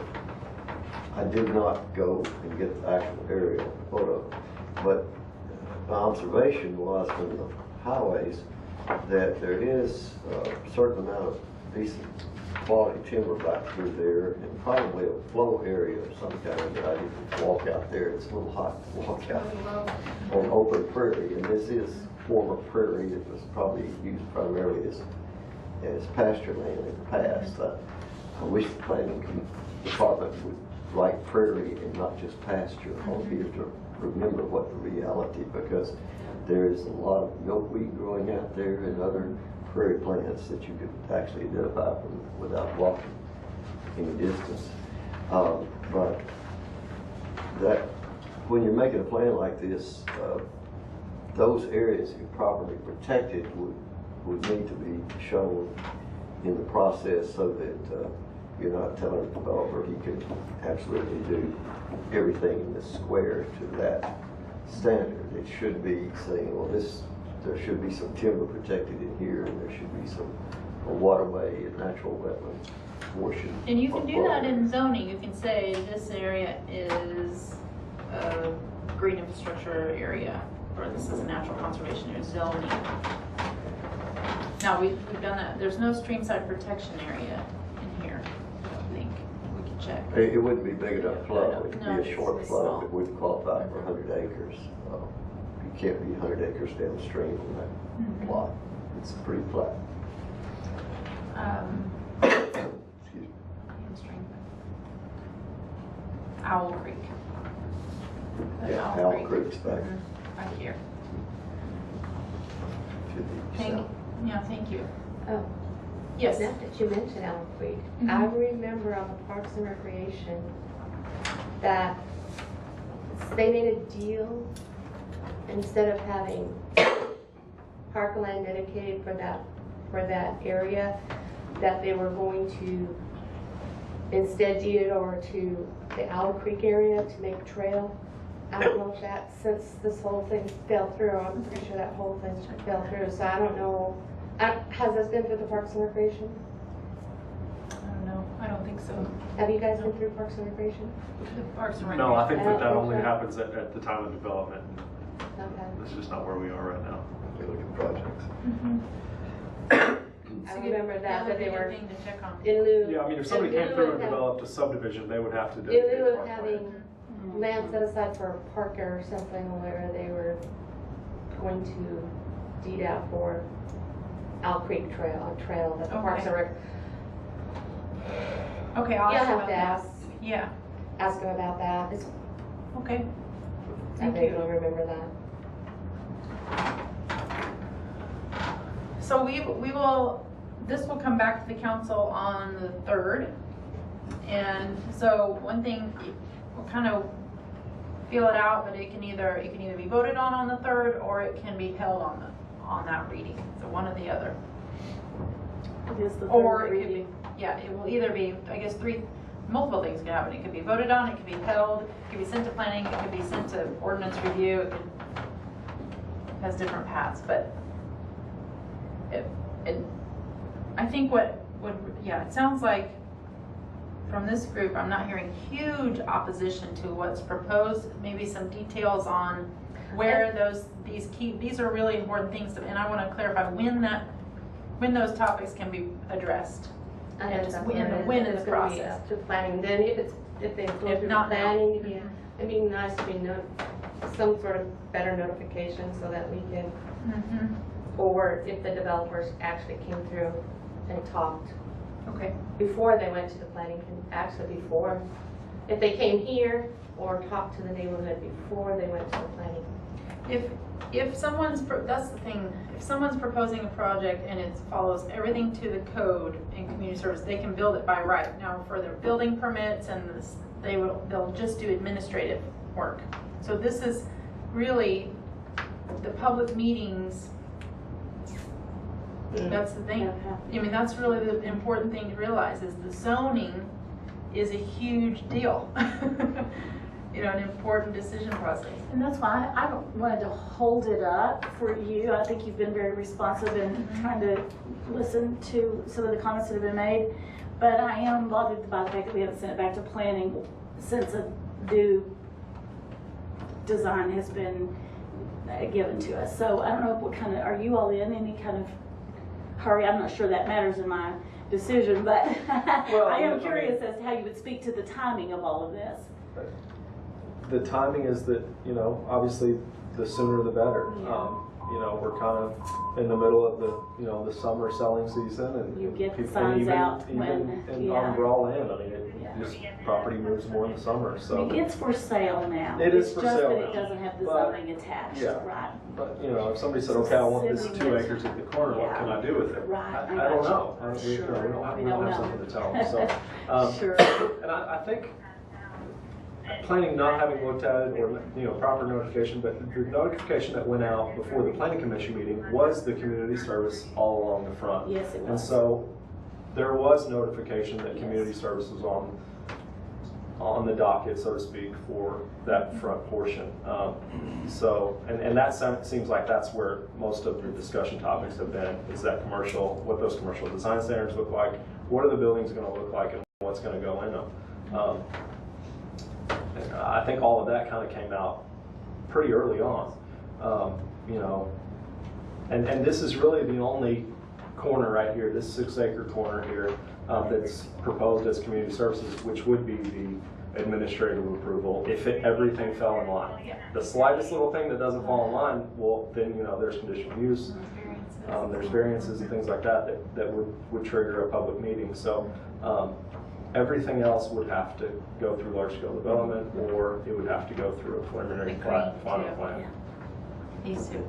Speaker 4: I did not go and get the actual aerial photo. But my observation was from the highways that there is a certain amount of decent quality timber back through there, and probably a flow area of some kind that I didn't walk out there. It's a little hot to walk out on open prairie, and this is former prairie. It was probably used primarily as pasture land in the past. I wish the planning department would write prairie and not just pasture. I want you to remember what the reality, because there is a lot of milkweed growing out there and other prairie plants that you could actually identify without walking any distance. But that when you're making a plan like this, those areas that are properly protected would need to be shown in the process, so that you're not telling the developer he can absolutely do everything in the square to that standard. It should be saying, well, there should be some timber protected in here, and there should be a waterway and natural wetland portion.
Speaker 2: And you can do that in zoning. You can say this area is a green infrastructure area, or this is a natural conservation area, zoning. Now, we've done that. There's no streamside protection area in here, I don't think. We can check.
Speaker 4: It wouldn't be big enough flow. It'd
Speaker 2: No,
Speaker 4: be a short
Speaker 2: it's
Speaker 4: flow
Speaker 2: small.
Speaker 4: that wouldn't qualify for 100 acres. You can't be 100 acres downstream from that plot. It's pretty flat. Excuse me.
Speaker 2: Downstream. Owl Creek.
Speaker 4: Yeah, Owl Creek's back
Speaker 2: Right here.
Speaker 4: to the
Speaker 2: Thank,
Speaker 4: south.
Speaker 2: yeah, thank you.
Speaker 7: oh,
Speaker 2: Yes.
Speaker 7: now that you mentioned Elm Creek, I remember on the Parks and Recreation that they made a deal, instead of having parkland dedicated for that area, that they were going to instead deed it over to the Owl Creek area to make a trail. I don't know if that, since this whole thing fell through, I'm pretty sure that whole thing fell through, so I don't know. Has this been through the Parks and Recreation?
Speaker 2: I don't know. I don't think so.
Speaker 7: Have you guys been through Parks and Recreation?
Speaker 2: The Parks and
Speaker 8: No, I
Speaker 2: Recreation.
Speaker 8: think that only happens at the time of development.
Speaker 7: Okay.
Speaker 8: That's just not where we are right now.
Speaker 4: They look at projects.
Speaker 7: I remember that
Speaker 2: would be
Speaker 7: they
Speaker 2: a
Speaker 7: were
Speaker 2: thing to check on.
Speaker 7: in lieu.
Speaker 8: Yeah, I mean, if somebody
Speaker 7: in
Speaker 8: came
Speaker 7: lieu
Speaker 8: through
Speaker 7: of
Speaker 8: and
Speaker 7: having-
Speaker 8: developed a subdivision, they would have to
Speaker 7: In
Speaker 8: dedicate
Speaker 7: lieu of
Speaker 8: parkland.
Speaker 7: having land set aside for a park or something, where they were going to deed out for Owl Creek Trail, a trail that the Parks and Rec.
Speaker 2: Okay, I'll
Speaker 7: You'll
Speaker 2: ask
Speaker 7: have
Speaker 2: about
Speaker 7: to
Speaker 2: that.
Speaker 7: ask
Speaker 2: Yeah,
Speaker 7: them about that.
Speaker 2: okay.
Speaker 7: I
Speaker 2: Thank
Speaker 7: think
Speaker 2: you.
Speaker 7: you'll remember that.
Speaker 2: So we will, this will come back to the council on the 3rd. And so one thing, we'll kind of feel it out, but it can either be voted on the 3rd, or it can be held on that reading. So one or the other.
Speaker 3: It is the
Speaker 2: Or
Speaker 3: third
Speaker 2: it could be,
Speaker 3: reading.
Speaker 2: yeah, it will either be, I guess, multiple things can happen. It could be voted on, it could be held, it could be sent to planning, it could be sent to ordinance review, it has different paths, but I think it sounds like from this group, I'm not hearing huge opposition to what's proposed. Maybe some details on where these are really important things, and I want to clarify when those topics can be addressed.
Speaker 7: I
Speaker 2: And
Speaker 7: know
Speaker 2: just
Speaker 7: that's
Speaker 2: when in
Speaker 7: it's
Speaker 2: the
Speaker 7: gonna be
Speaker 2: process.
Speaker 7: up to planning. Then if they go
Speaker 2: If
Speaker 7: through
Speaker 2: not now.
Speaker 7: planning, yeah, it'd be nice to be some sort of better notification so that we can, or if the developers actually came through and talked
Speaker 2: Okay.
Speaker 7: before they went to the planning, before if they came here or talked to the neighborhood before they went to the planning.
Speaker 2: If someone's, that's the thing, if someone's proposing a project and it follows everything to the code in community service, they can build it by right. Now for their building permits and this, they'll just do administrative work. So this is really the public meetings. That's the thing. I mean, that's really the important thing to realize is the zoning is a huge deal. You know, an important decision process.
Speaker 3: And that's why I wanted to hold it up for you. I think you've been very responsive in trying to listen to some of the comments that have been made. But I am bothered by the fact that we haven't sent it back to planning since a new design has been given to us. So I don't know what kind of, are you all in any kind of hurry? I'm not sure that matters in my decision, but
Speaker 8: Well,
Speaker 3: I am curious as to how you would speak to the timing of all of this.
Speaker 8: The timing is that, you know, obviously the sooner the better.
Speaker 3: Yeah.
Speaker 8: You know, we're kind of in the middle of the, you know, the summer selling season, and
Speaker 3: You get the
Speaker 8: people-
Speaker 3: signs
Speaker 8: even,
Speaker 3: out
Speaker 8: even
Speaker 3: when,
Speaker 8: in
Speaker 3: yeah.
Speaker 8: on raw land. I mean,
Speaker 3: Yeah.
Speaker 8: this property moves more in the summer,
Speaker 3: I
Speaker 8: so.
Speaker 3: mean, it's for sale now.
Speaker 8: It is for
Speaker 3: It's
Speaker 8: sale
Speaker 3: just that
Speaker 8: now,
Speaker 3: it doesn't have the
Speaker 8: but-
Speaker 3: zoning attached,
Speaker 8: yeah.
Speaker 3: right?
Speaker 8: But, you know, if somebody said, okay, I want this
Speaker 3: Sending
Speaker 8: 2
Speaker 3: it.
Speaker 8: acres at the corner, what can I do with it?
Speaker 3: Right, I
Speaker 8: I don't
Speaker 3: got
Speaker 8: know.
Speaker 3: you.
Speaker 8: I don't, we, you know,
Speaker 3: Sure.
Speaker 8: we
Speaker 3: We
Speaker 8: don't
Speaker 3: don't
Speaker 8: have
Speaker 3: know.
Speaker 8: something to tell them, so.
Speaker 3: Sure.
Speaker 8: And I think planning not having looked at it or, you know, proper notification, but the notification that went out before the planning commission meeting was the community service all along the front.
Speaker 3: Yes, it
Speaker 8: And
Speaker 3: was.
Speaker 8: so there was notification that community service was on the docket, so to speak, for that front portion. So, and that seems like that's where most of the discussion topics have been, is that commercial, what those commercial design standards look like, what are the buildings going to look like, and what's going to go in them. I think all of that kind of came out pretty early on, you know, and this is really the only corner right here, this 6-acre corner here, that's proposed as community services, which would be the administrative approval if everything fell in line. The slightest little thing that doesn't fall in line, well, then, you know, there's conditional use, there's variances and things like that would trigger a public meeting. So everything else would have to go through large-scale development, or it would have to go through a preliminary plat, final plan.
Speaker 2: These two.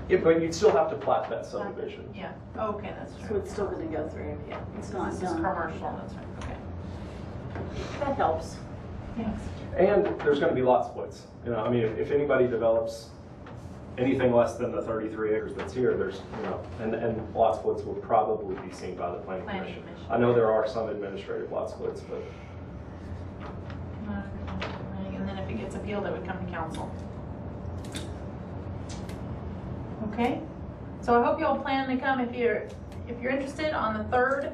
Speaker 8: Yeah, but you'd still have to plat that subdivision.
Speaker 2: Yeah, okay, that's
Speaker 3: So
Speaker 2: true.
Speaker 3: it's still gonna go through, yeah. It's not
Speaker 2: This is
Speaker 3: done.
Speaker 2: commercial, that's right, okay.
Speaker 3: That helps.
Speaker 2: Thanks.
Speaker 8: And there's going to be lot splits. You know, I mean, if anybody develops anything less than the 33 acres that's here, there's, you know, and lot splits will probably be seen by the planning commission. I know there are some administrative lot splits, but
Speaker 2: And then if it gets appealed, it would come to council. Okay, so I hope you'll plan to come if you're interested on the 3rd.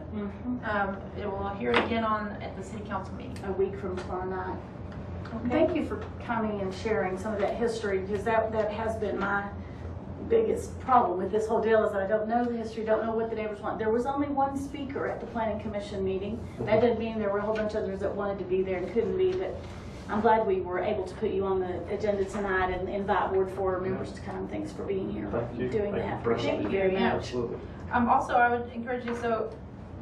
Speaker 2: It will hear it again at the city council meeting.
Speaker 3: A week from tomorrow night.
Speaker 2: Okay.
Speaker 3: Thank you for coming and sharing some of that history, because that has been my biggest problem with this whole deal, is that I don't know the history, don't know what the neighbors want. There was only one speaker at the planning commission meeting. That didn't mean there were a whole bunch of others that wanted to be there and couldn't be, but I'm glad we were able to put you on the agenda tonight and invite Ward 4 members to come. Thanks for being here,
Speaker 8: Thank you.
Speaker 3: doing
Speaker 8: Thank
Speaker 3: that.
Speaker 8: you for
Speaker 3: Appreciate you
Speaker 2: having me.
Speaker 3: very much.
Speaker 8: absolutely.
Speaker 2: Also, I would encourage you, so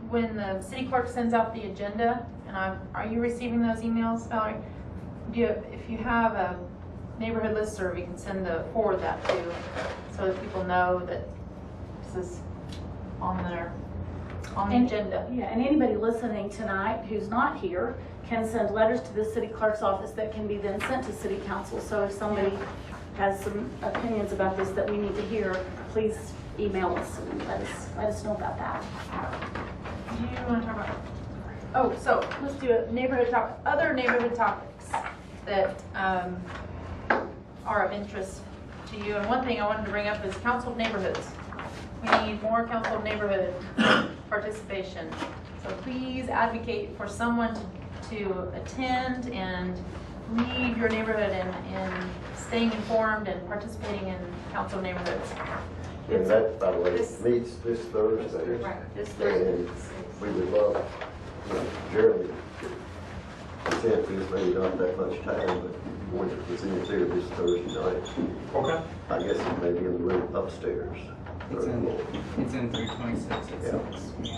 Speaker 2: when the city clerk sends out the agenda, and are you receiving those emails, Valerie? If you have a neighborhood listserv, you can forward that to, so that people know that this is on the agenda.
Speaker 3: Yeah, and anybody listening tonight who's not here can send letters to the city clerk's office that can be then sent to city council. So if somebody has some opinions about this that we need to hear, please email us and let us know about that.
Speaker 2: Do you want to talk about? Oh, so let's do a neighborhood topic. Other neighborhood topics that are of interest to you. And one thing I wanted to bring up is council of neighborhoods. We need more council of neighborhood participation. So please advocate for someone to attend and lead your neighborhood and staying informed and participating in council of neighborhoods.
Speaker 4: And that, by the way, meets this Thursday.
Speaker 2: Right, this
Speaker 4: And we would love, you know, Jeremy could present this, maybe not that much time, but when it presents here this Thursday night.
Speaker 8: Okay.
Speaker 4: I guess it may be in the room upstairs.
Speaker 11: It's in 326.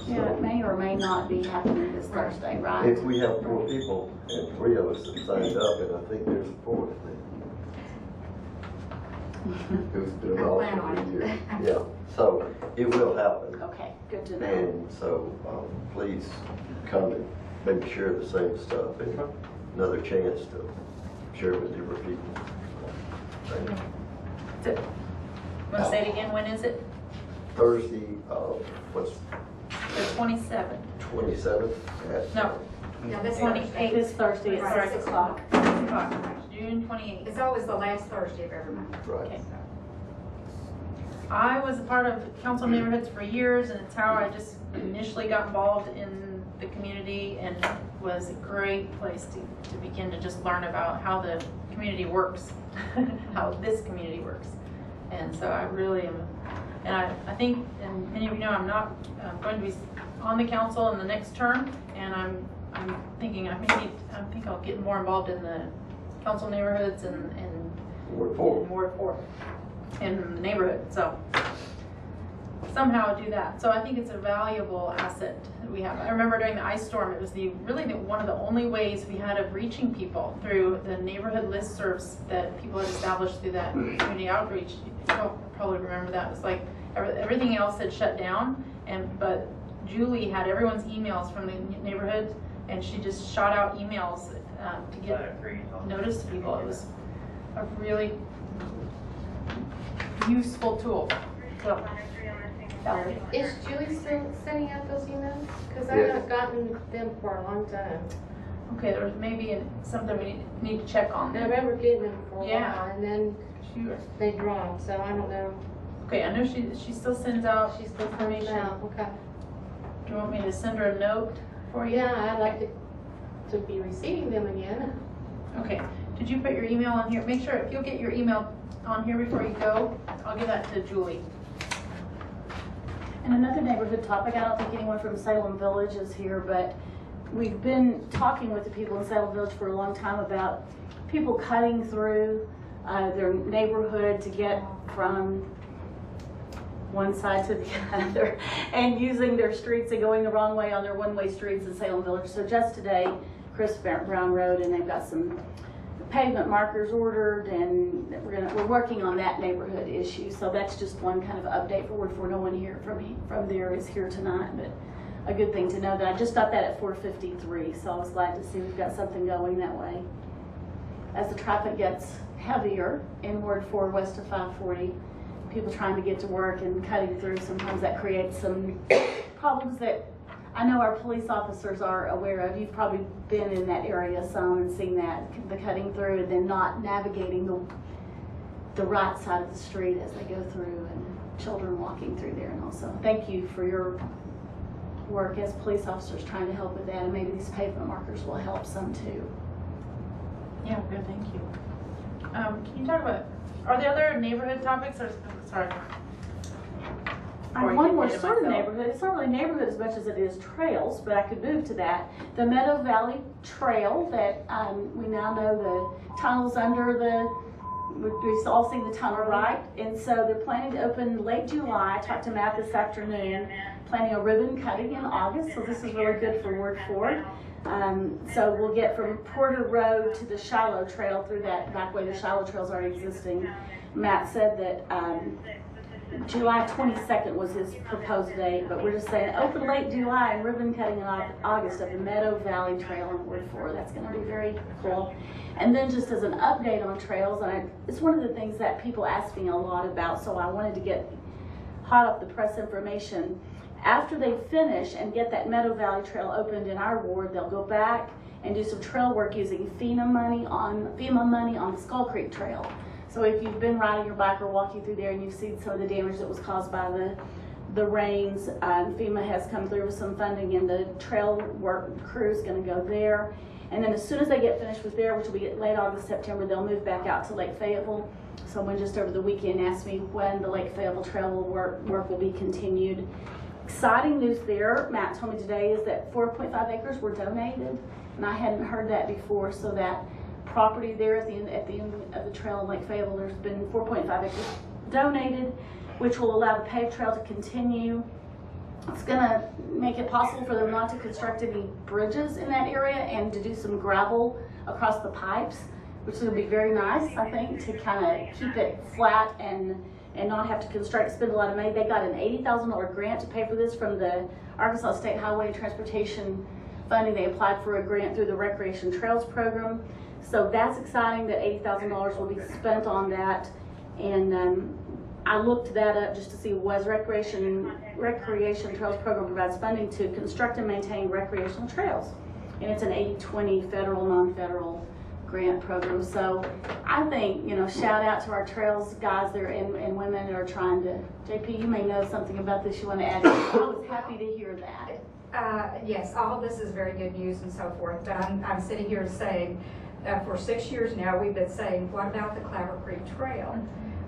Speaker 3: Yeah, it may or may not be happening this Thursday, right?
Speaker 4: If we have 4 people and 3 of us have signed up, and I think there's a 4th then. Who's been involved for a year. Yeah, so it will happen.
Speaker 3: Okay, good to know.
Speaker 4: And so, please come and maybe share the same stuff and another chance to share with different people. Thank you.
Speaker 2: Want to say it again? When is it?
Speaker 4: Thursday, what's
Speaker 2: The 27th.
Speaker 4: 27th at?
Speaker 2: No.
Speaker 12: Yeah, this
Speaker 2: 28th.
Speaker 3: This Thursday at
Speaker 12: Right.
Speaker 3: 6 o'clock.
Speaker 2: June 28th.
Speaker 12: It's always the last Thursday of every month.
Speaker 4: Right.
Speaker 2: Okay. I was a part of Council of Neighborhoods for years, and it's how I just initially got involved in the community, and was a great place to begin to just learn about how the community works, how this community works. And so I really am, and I think, and many of you know, I'm not going to be on the council in the next term, and I'm thinking I think I'll get more involved in the Council of Neighborhoods and
Speaker 4: Ward 4.
Speaker 2: Ward 4 in the neighborhood. So somehow do that. So I think it's a valuable asset that we have. I remember during the ice storm, it was one of the only ways we had of reaching people through the neighborhood listservs that people had established through that community outreach. You'll probably remember that. It was like everything else had shut down, but Julie had everyone's emails from the neighborhood, and she just shot out emails to get notice to people. It was a really useful tool. So, Valerie.
Speaker 7: Is Julie still sending out those emails? Because I
Speaker 4: Yes.
Speaker 7: haven't gotten them for a long time.
Speaker 2: Okay, there's maybe something we need to check on.
Speaker 7: I remember getting them for a
Speaker 2: Yeah.
Speaker 7: while, and then they dropped, so I don't know.
Speaker 2: Okay, I know she still sends out
Speaker 7: She's still sending
Speaker 2: information.
Speaker 7: them out, okay.
Speaker 2: Do you want me to send her a note for you?
Speaker 7: Yeah, I'd like to be receiving them again.
Speaker 2: Okay, did you put your email on here? Make sure, if you'll get your email on here before you go, I'll give that to Julie.
Speaker 3: And another neighborhood topic, I don't think anyone from Salem Village is here, but we've been talking with the people in Salem Village for a long time about people cutting through their neighborhood to get from one side to the other and using their streets and going the wrong way on their one-way streets in Salem Village. So just today, Chris Brown Road, and they've got some pavement markers ordered, and we're working on that neighborhood issue. So that's just one kind of update for Ward 4. No one here from there is here tonight, but a good thing to know that I just got that at 4:53. So I was glad to see we've got something going that way. As the traffic gets heavier in Ward 4 west of 540, people trying to get to work and cutting through, sometimes that creates some problems that I know our police officers are aware of. You've probably been in that area some and seen that, the cutting through and then not navigating the right side of the street as they go through, and children walking through there. And also thank you for your work as police officers trying to help with that, and maybe these pavement markers will help some too.
Speaker 2: Yeah, good, thank you. Can you talk about, are there other neighborhood topics, or, sorry?
Speaker 3: I have one more sort of neighborhood. It's not really neighborhood as much as it is trails, but I could move to that. The Meadow Valley Trail that we now know the tunnels under we've all seen the tunnel, right? And so they're planning to open late July. I talked to Matt this afternoon, planning a ribbon cutting in August, so this is really good for Ward 4. So we'll get from Porter Road to the Shiloh Trail through that back way. The Shiloh Trail's already existing. Matt said that July 22nd was his proposed date, but we're just saying open late July and ribbon cutting in August of the Meadow Valley Trail in Ward 4. That's going to be very cool. And then just as an update on trails, and it's one of the things that people ask me a lot about, so I wanted to get hot off the press information. After they finish and get that Meadow Valley Trail opened in our ward, they'll go back and do some trail work using FEMA money on the Skull Creek Trail. So if you've been riding your bike or walking through there and you've seen some of the damage that was caused by the rains, FEMA has come through with some funding, and the trail work crew is going to go there. And then as soon as they get finished with there, which will be late August, September, they'll move back out to Lake Fayetteville. Someone just over the weekend asked me when the Lake Fayetteville Trail work will be continued. Exciting news there, Matt told me today, is that 4.5 acres were donated, and I hadn't heard that before, so that property there at the end of the trail in Lake Fayetteville. There's been 4.5 acres donated, which will allow the paved trail to continue. It's gonna make it possible for them not to construct any bridges in that area and to do some gravel across the pipes, which is gonna be very nice, I think, to kind of keep it flat and not have to spend a lot of money. They got an $80,000 grant to pay for this from the Arkansas State Highway and Transportation Funding. They applied for a grant through the Recreation Trails Program. So that's exciting that $80,000 will be spent on that. And I looked that up just to see, was Recreation Trails Program provides funding to construct and maintain recreational trails. And it's an 80-20 federal, non-federal grant program. So I think, shout out to our trails guys there and women that are trying to, JP, you may know something about this you want to add. I was happy to hear that.
Speaker 12: Yes, all of this is very good news and so forth, but I'm sitting here saying, for 6 years now, we've been saying, what about the Claver Creek Trail?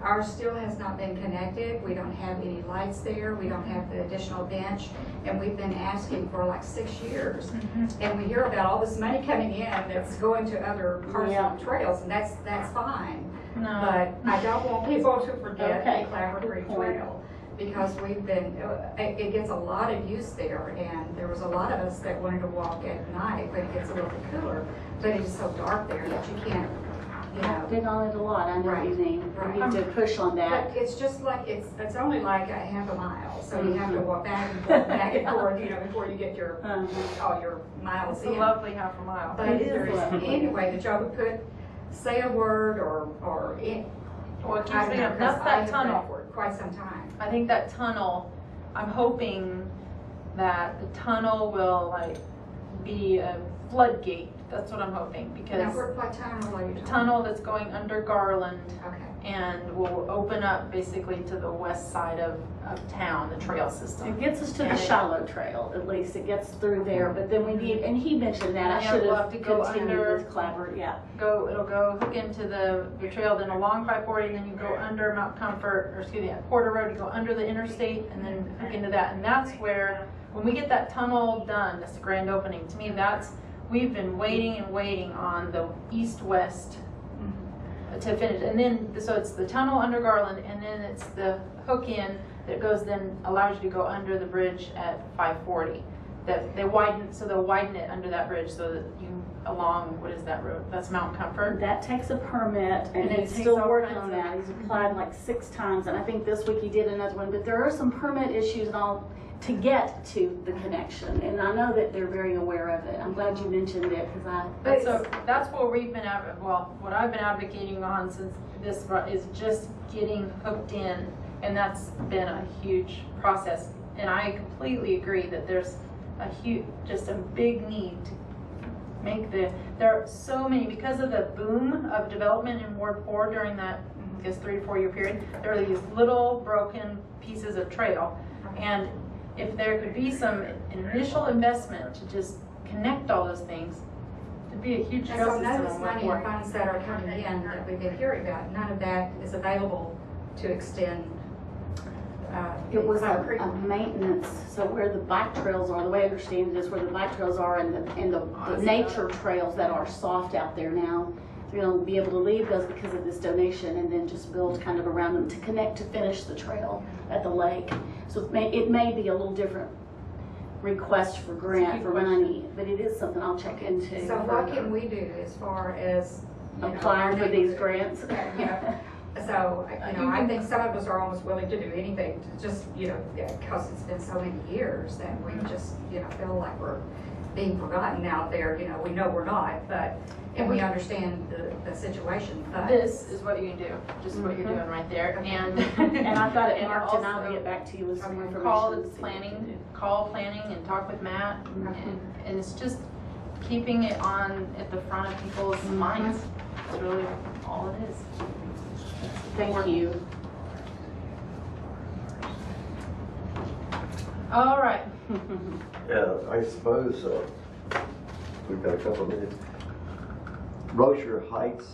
Speaker 12: Ours still has not been connected. We don't have any lights there. We don't have the additional bench. And we've been asking for like 6 years. And we hear about all this money coming in that's going to other parts of the trails, and that's fine.
Speaker 2: No.
Speaker 12: But I don't want people to forget the Claver Creek Trail, because we've been, it gets a lot of use there, and there was a lot of us that wanted to walk at night when it gets a little bit cooler, but it's so dark there that you can't.
Speaker 3: I've been on it a lot. I know what you mean. We need to push on that.
Speaker 12: But it's just like, it's only like a half a mile, so you have to walk back and forth, before you get your, all your miles
Speaker 2: It's
Speaker 12: in.
Speaker 2: a lovely half a mile.
Speaker 12: But if there's any way that y'all would say a word or
Speaker 2: Well, it keeps
Speaker 12: I don't
Speaker 2: being,
Speaker 12: know, 'cause
Speaker 2: that's
Speaker 12: I
Speaker 2: that
Speaker 12: have
Speaker 2: tunnel.
Speaker 12: been for quite some time.
Speaker 2: I think that tunnel, I'm hoping that the tunnel will be a floodgate. That's what I'm hoping, because
Speaker 12: Now, what tunnel are you
Speaker 2: the
Speaker 12: talking?
Speaker 2: tunnel that's going under Garland
Speaker 12: Okay.
Speaker 2: and will open up basically to the west side of town, the trail system.
Speaker 3: It gets us to the
Speaker 2: And
Speaker 3: Shiloh Trail, at least. It gets through there, but then we need, and he mentioned that, I
Speaker 2: Yeah,
Speaker 3: should
Speaker 2: we'll
Speaker 3: have
Speaker 2: have to go
Speaker 3: continued
Speaker 2: under-
Speaker 3: with Claver,
Speaker 2: It'll go hook into the trail, then along 540, and then you go under Mount Comfort, or excuse me, at Porter Road, you go under the interstate and then hook into that. And that's where, when we get that tunnel done, that's the grand opening, to me, we've been waiting and waiting on the east-west to finish. And then, so it's the tunnel under Garland, and then it's the hook in that goes, then allows you to go under the bridge at 540. That they'll widen it under that bridge so that you along, what is that road? That's Mount Comfort.
Speaker 3: That takes a permit, and
Speaker 2: And it
Speaker 3: he's
Speaker 2: takes
Speaker 3: still
Speaker 2: all
Speaker 3: working
Speaker 2: kinds
Speaker 3: on
Speaker 2: of-
Speaker 3: that. He's applied like 6 times, and I think this week he did another one, but there are some permit issues and all to get to the connection, and I know that they're very aware of it. I'm glad you mentioned it, because
Speaker 2: So that's what we've been what I've been advocating on since this is just getting hooked in, and that's been a huge process. And I completely agree that there's just a big need to make there are so many, because of the boom of development in Ward 4 during that, I guess, 3 to 4 year period, there are these little broken pieces of trail. And if there could be some initial investment to just connect all those things, it'd be a huge
Speaker 12: And
Speaker 2: trail
Speaker 12: so none of
Speaker 2: system
Speaker 12: this
Speaker 2: on
Speaker 12: money
Speaker 2: Ward
Speaker 12: and
Speaker 2: 4.
Speaker 12: funds that are coming in that we've been hearing about, none of that is available to extend.
Speaker 3: it was
Speaker 12: Claver Creek.
Speaker 3: a maintenance. So where the bike trails are, the way I understand it is where the bike trails are and the nature trails that are soft out there now. They're going to be able to leave those because of this donation, and then just build kind of around them to connect to finish the trail at the lake. So it may be a little different request for grant for money, but it is something I'll check into.
Speaker 12: So what can we do as far as
Speaker 3: Applying for these grants?
Speaker 12: So, I think some of us are almost willing to do anything to just, because it's been so many years that we just, feel like we're being forgotten out there. We know we're not, and we understand the situation. But
Speaker 2: This is what you can do, just what you're doing right there. And
Speaker 3: And I've got it
Speaker 2: and
Speaker 3: marked, and I'll
Speaker 2: also
Speaker 3: get back to you with some information.
Speaker 2: call planning and talk with Matt, and it's just keeping it at the front of people's minds. That's really all it is.
Speaker 3: Thank you.
Speaker 2: All right.
Speaker 4: Yeah, I suppose we've got a couple of minutes. Rocher Heights,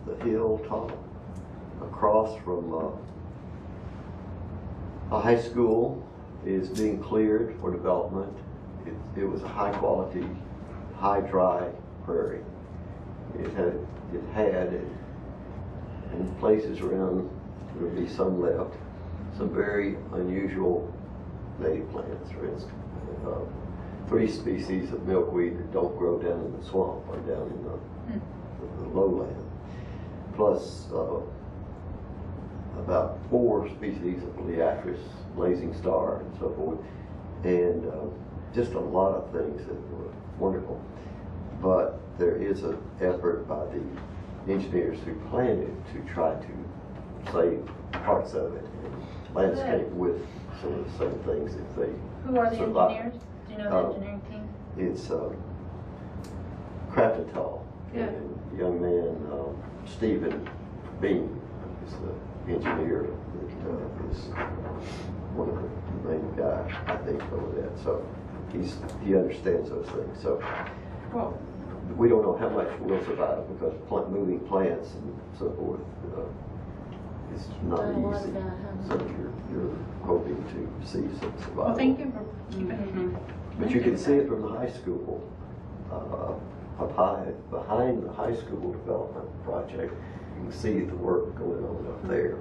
Speaker 4: the hilltop across from a high school, is being cleared for development. It was a high quality, high dry prairie. it had in places around, there would be some left, some very unusual native plants, for instance. 3 species of milkweed that don't grow down in the swamp or down in the lowland, plus about 4 species of Leatris, blazing star, and so forth, and just a lot of things that were wonderful. But there is an effort by the engineers who planned it to try to save parts of it and landscape with some of the same things if they
Speaker 2: Who are the
Speaker 4: survive.
Speaker 2: engineers? Do you know the engineering team?
Speaker 4: It's Craftontal.
Speaker 2: Yeah.
Speaker 4: And the young man, Stephen Bean, is the engineer that is one of the main guys, I think, over that. So he understands those things. So
Speaker 2: Well,
Speaker 4: we don't know how much will survive because moving plants and so forth is not easy. So you're hoping to see some survival.
Speaker 2: well, thank you for keeping
Speaker 4: But you can see it from the high school, up high, behind the high school development project. You can see the work going on up there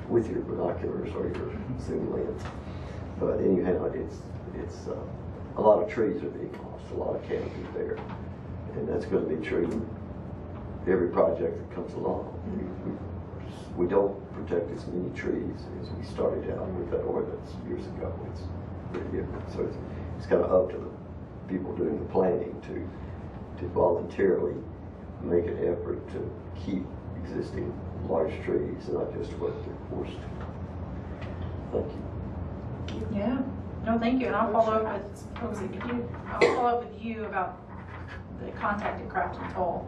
Speaker 4: with your binoculars or your zoom lens. But anyhow, it's a lot of trees are being lost, a lot of canopy there, and that's going to be true every project that comes along. We don't protect as many trees as we started out with that ordinance years ago. It's pretty different. So it's kind of up to the people doing the planning to voluntarily make an effort to keep existing large trees, not just what they're forced to. Thank you.
Speaker 2: Yeah. No, thank you. And I'll follow up with you about the contact at Craft and Toll.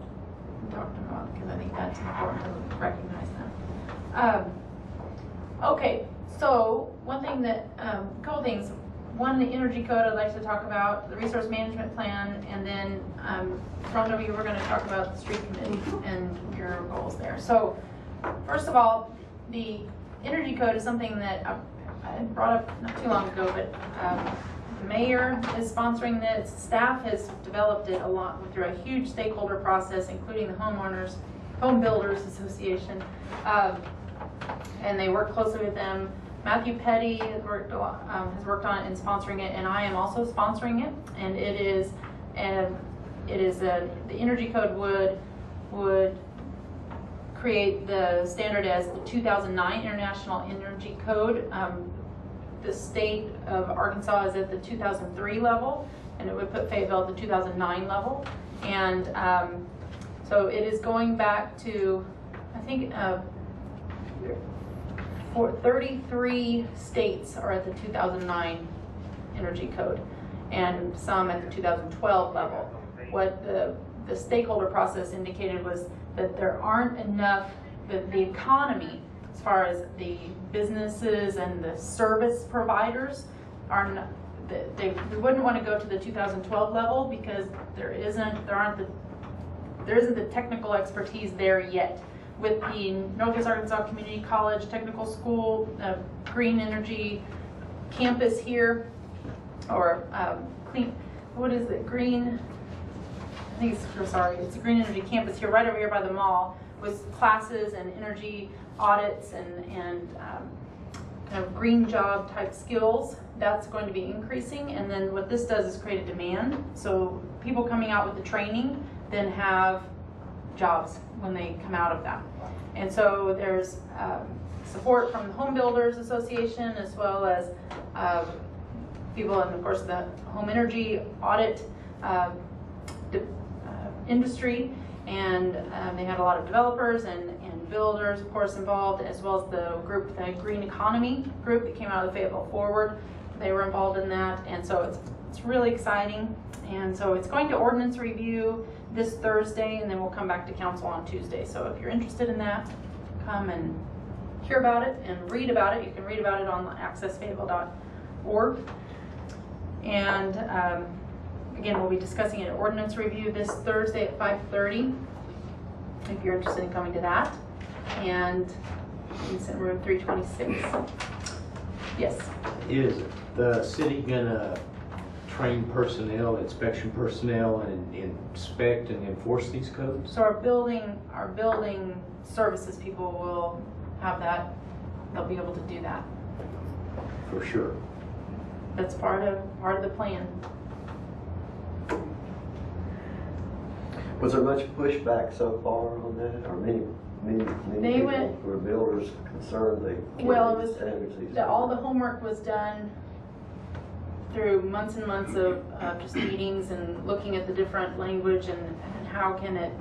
Speaker 2: Talk to them about, because I think that's important to recognize them. Okay, so one thing that, couple things. One, the energy code I'd like to talk about, the resource management plan, and then from over here we're going to talk about the street committee and your goals there. So first of all, the energy code is something that I brought up not too long ago, but the mayor is sponsoring this. Staff has developed it a lot through a huge stakeholder process, including the Home Builders Association, and they work closely with them. Matthew Petty has worked on it and sponsoring it, and I am also sponsoring it. And the energy code would create the standard as the 2009 International Energy Code. The state of Arkansas is at the 2003 level, and it would put Fayetteville at the 2009 level. And so it is going back to, I think, 33 states are at the 2009 Energy Code, and some at the 2012 level. What the stakeholder process indicated was that there aren't enough, that the economy, as far as the businesses and the service providers, they wouldn't want to go to the 2012 level because there isn't the technical expertise there yet. With the Northwest Arkansas Community College Technical School, Green Energy campus here, or what is it, it's a Green Energy campus here, right over here by the mall, with classes and energy audits and kind of green job type skills. That's going to be increasing, and then what this does is create a demand. So people coming out with the training then have jobs when they come out of that. And so there's support from the Home Builders Association, as well as people, and of course the home energy audit industry, and they had a lot of developers and builders, of course, involved, as well as the Green Economy group that came out of the Fayetteville Forward. They were involved in that, and so it's really exciting. And so it's going to ordinance review this Thursday, and then we'll come back to council on Tuesday. So if you're interested in that, come and hear about it and read about it. You can read about it on accessfayetteville.org. And again, we'll be discussing an ordinance review this Thursday at 5:30. If you're interested in coming to that. And it's in room 326. Yes.
Speaker 10: Is the city gonna train personnel, inspection personnel, and inspect and enforce these codes?
Speaker 2: So our building services people will have that, they'll be able to do that.
Speaker 10: For sure.
Speaker 2: That's part of the plan.
Speaker 4: Was there much pushback so far on that, or many
Speaker 2: They
Speaker 4: people
Speaker 2: went-
Speaker 4: were builders concerned they can't
Speaker 2: Well,
Speaker 4: meet
Speaker 2: it
Speaker 4: the
Speaker 2: was,
Speaker 4: standards these
Speaker 2: all the
Speaker 4: days?
Speaker 2: homework was done through months and months of just meetings and looking at the different language and how can it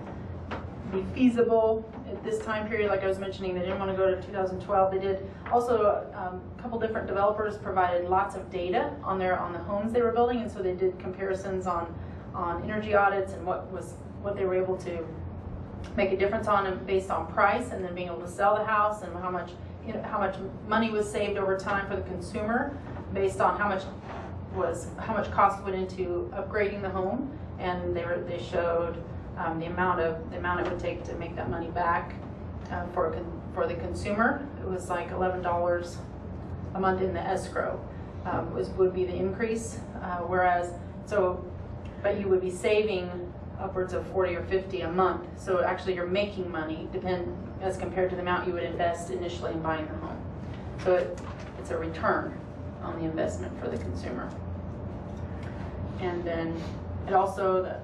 Speaker 2: be feasible at this time period. Like I was mentioning, they didn't want to go to 2012. They did also, a couple different developers provided lots of data on the homes they were building, and so they did comparisons on energy audits and what they were able to make a difference on and based on price, and then being able to sell the house and how much money was saved over time for the consumer based on how much cost went into upgrading the home, and they showed the amount it would take to make that money back for the consumer. It was like $11 a month in the escrow would be the increase, but you would be saving upwards of 40 or 50 a month. So actually you're making money as compared to the amount you would invest initially in buying the home. So it's a return on the investment for the consumer. And then it also,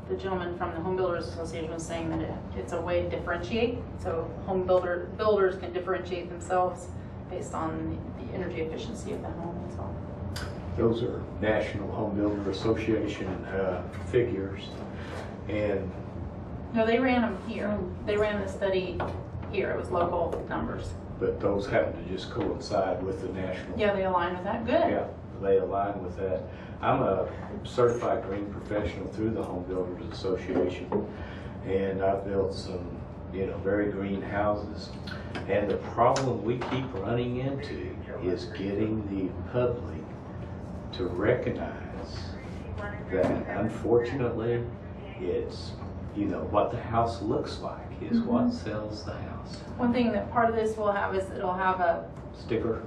Speaker 2: the gentleman from the Home Builders Association was saying that it's a way to differentiate. So builders can differentiate themselves based on the energy efficiency of the home as well.
Speaker 10: Those are National Home Builder Association figures. And
Speaker 2: no, they ran them here. They ran the study here. It was local numbers.
Speaker 10: But those happen to just coincide with the national.
Speaker 2: Yeah, they align with that. Good.
Speaker 10: Yeah, they align with that. I'm a certified green professional through the Home Builders Association, and I've built some, very green houses. And the problem we keep running into is getting the public to recognize that, unfortunately, it's, what the house looks like is what sells the house.
Speaker 2: One thing that part of this will have is it'll have a
Speaker 10: Sticker.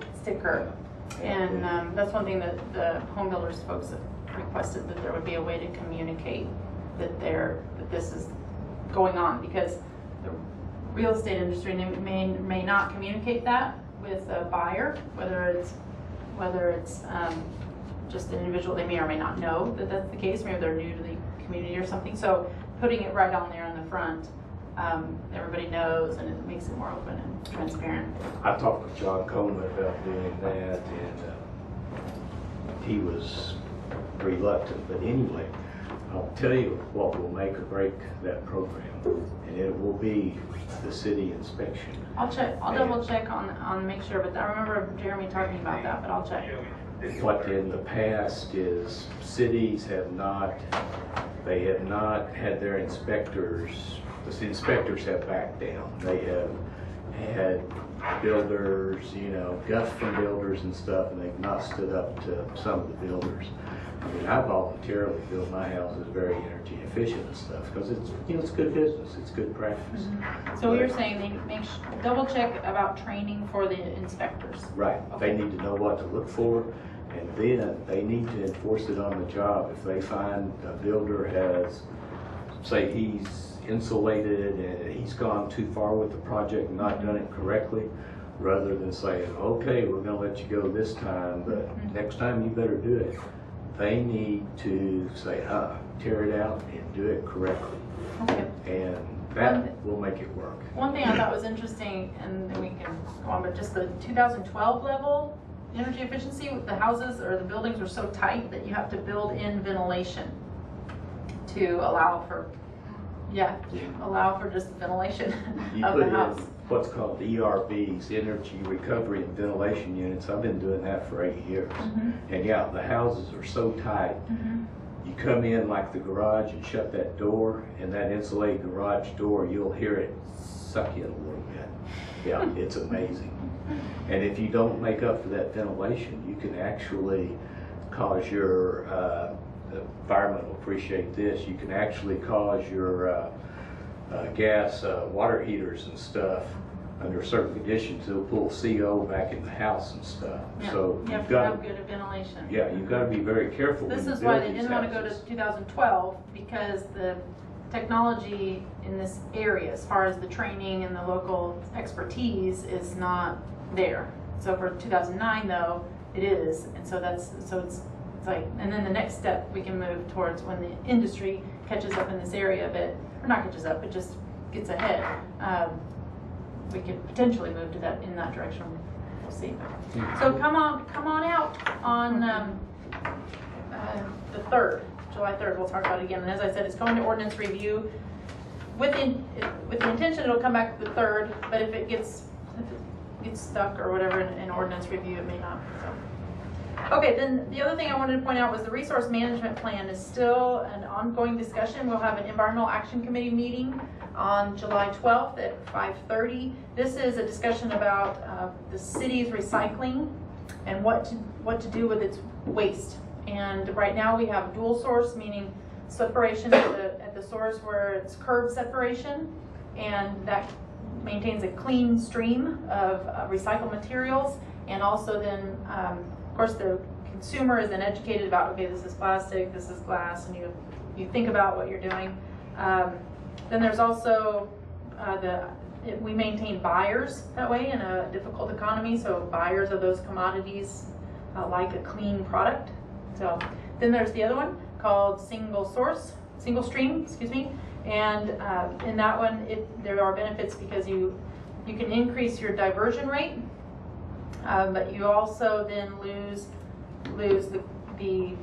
Speaker 2: And that's one thing that the home builders folks have requested, that there would be a way to communicate that this is going on, because the real estate industry may not communicate that with a buyer, whether it's just an individual. They may or may not know that that's the case. Maybe they're new to the community or something. So putting it right on there in the front, everybody knows, and it makes it more open and transparent.
Speaker 10: I talked with John Coleman about doing that, and he was reluctant. But anyway, I'll tell you what will make or break that program, and it will be the city inspection.
Speaker 2: I'll check. I'll double check on make sure. But I remember Jeremy talking about that. But I'll check.
Speaker 10: What in the past is cities have not had their inspectors. The inspectors have backed down. They have had builders, guff from builders and stuff, and they've not stood up to some of the builders. I mean, I voluntarily build my houses very energy efficient and stuff because it's good business, it's good practice.
Speaker 2: Mm-hmm. So you're saying they double check about training for the inspectors.
Speaker 10: Right.
Speaker 2: Okay.
Speaker 10: They need to know what to look for, and then they need to enforce it on the job. If they find a builder has, say he's insulated and he's gone too far with the project and not done it correctly, rather than saying, okay, we're going to let you go this time, but next time you better do it, they need to say, tear it out and do it correctly.
Speaker 2: Okay.
Speaker 10: And that will make it work.
Speaker 2: One thing I thought was interesting, and then we can go on, but just the 2012 level energy efficiency, the houses or the buildings were so tight that you have to build in ventilation to allow for just ventilation of the house.
Speaker 10: What's called ERVs, Energy Recovery and Ventilation Units. I've been doing that for 8 years. And yeah, the houses are so tight. You come in like the garage and shut that door, and that insulated garage door, you'll hear it suck in a little bit. Yeah, it's amazing. And if you don't make up for that ventilation, you can actually cause your, the environment will appreciate this, you can actually cause your gas water heaters and stuff under certain conditions, they'll pull CO back in the house and stuff.
Speaker 2: Yeah.
Speaker 10: So
Speaker 2: You have
Speaker 10: you've
Speaker 2: to
Speaker 10: got
Speaker 2: have good ventilation.
Speaker 10: yeah, you've got to be very careful.
Speaker 2: This
Speaker 10: when
Speaker 2: is
Speaker 10: you
Speaker 2: why
Speaker 10: build
Speaker 2: they
Speaker 10: these
Speaker 2: didn't want to go to
Speaker 10: houses.
Speaker 2: 2012, because the technology in this area, as far as the training and the local expertise, is not there. So for 2009 though, it is, and so it's like, and then the next step we can move towards when the industry catches up in this area a bit, or not catches up, but just gets ahead. We could potentially move to that, in that direction. We'll see. So come on out on the 3rd, July 3rd. We'll talk about it again. And as I said, it's going to ordinance review with the intention it'll come back the 3rd. But if it gets stuck or whatever in ordinance review, it may not. So. Okay, then the other thing I wanted to point out was the resource management plan is still an ongoing discussion. We'll have an environmental action committee meeting on July 12th at 5:30. This is a discussion about the city's recycling and what to do with its waste. And right now we have dual source, meaning separation at the source where it's curb separation, and that maintains a clean stream of recycled materials. And also then, of course, the consumer is then educated about, okay, this is plastic, this is glass, and you think about what you're doing. Then there's also we maintain buyers that way in a difficult economy, so buyers of those commodities like a clean product. So then there's the other one called single stream, excuse me, and in that one there are benefits because you can increase your diversion rate, but you also then lose the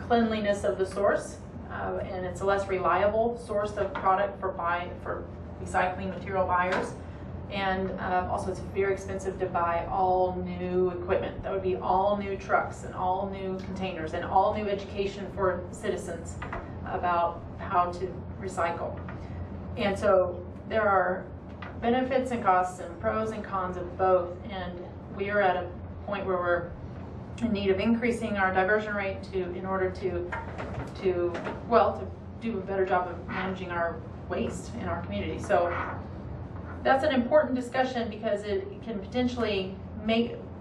Speaker 2: cleanliness of the source, and it's a less reliable source of product for recycling material buyers. And also it's very expensive to buy all new equipment. That would be all new trucks and all new containers and all new education for citizens about how to recycle. And so there are benefits and costs and pros and cons of both, and we are at a point where we're in need of increasing our diversion rate in order to do a better job of managing our waste in our community. So that's an important discussion because it can potentially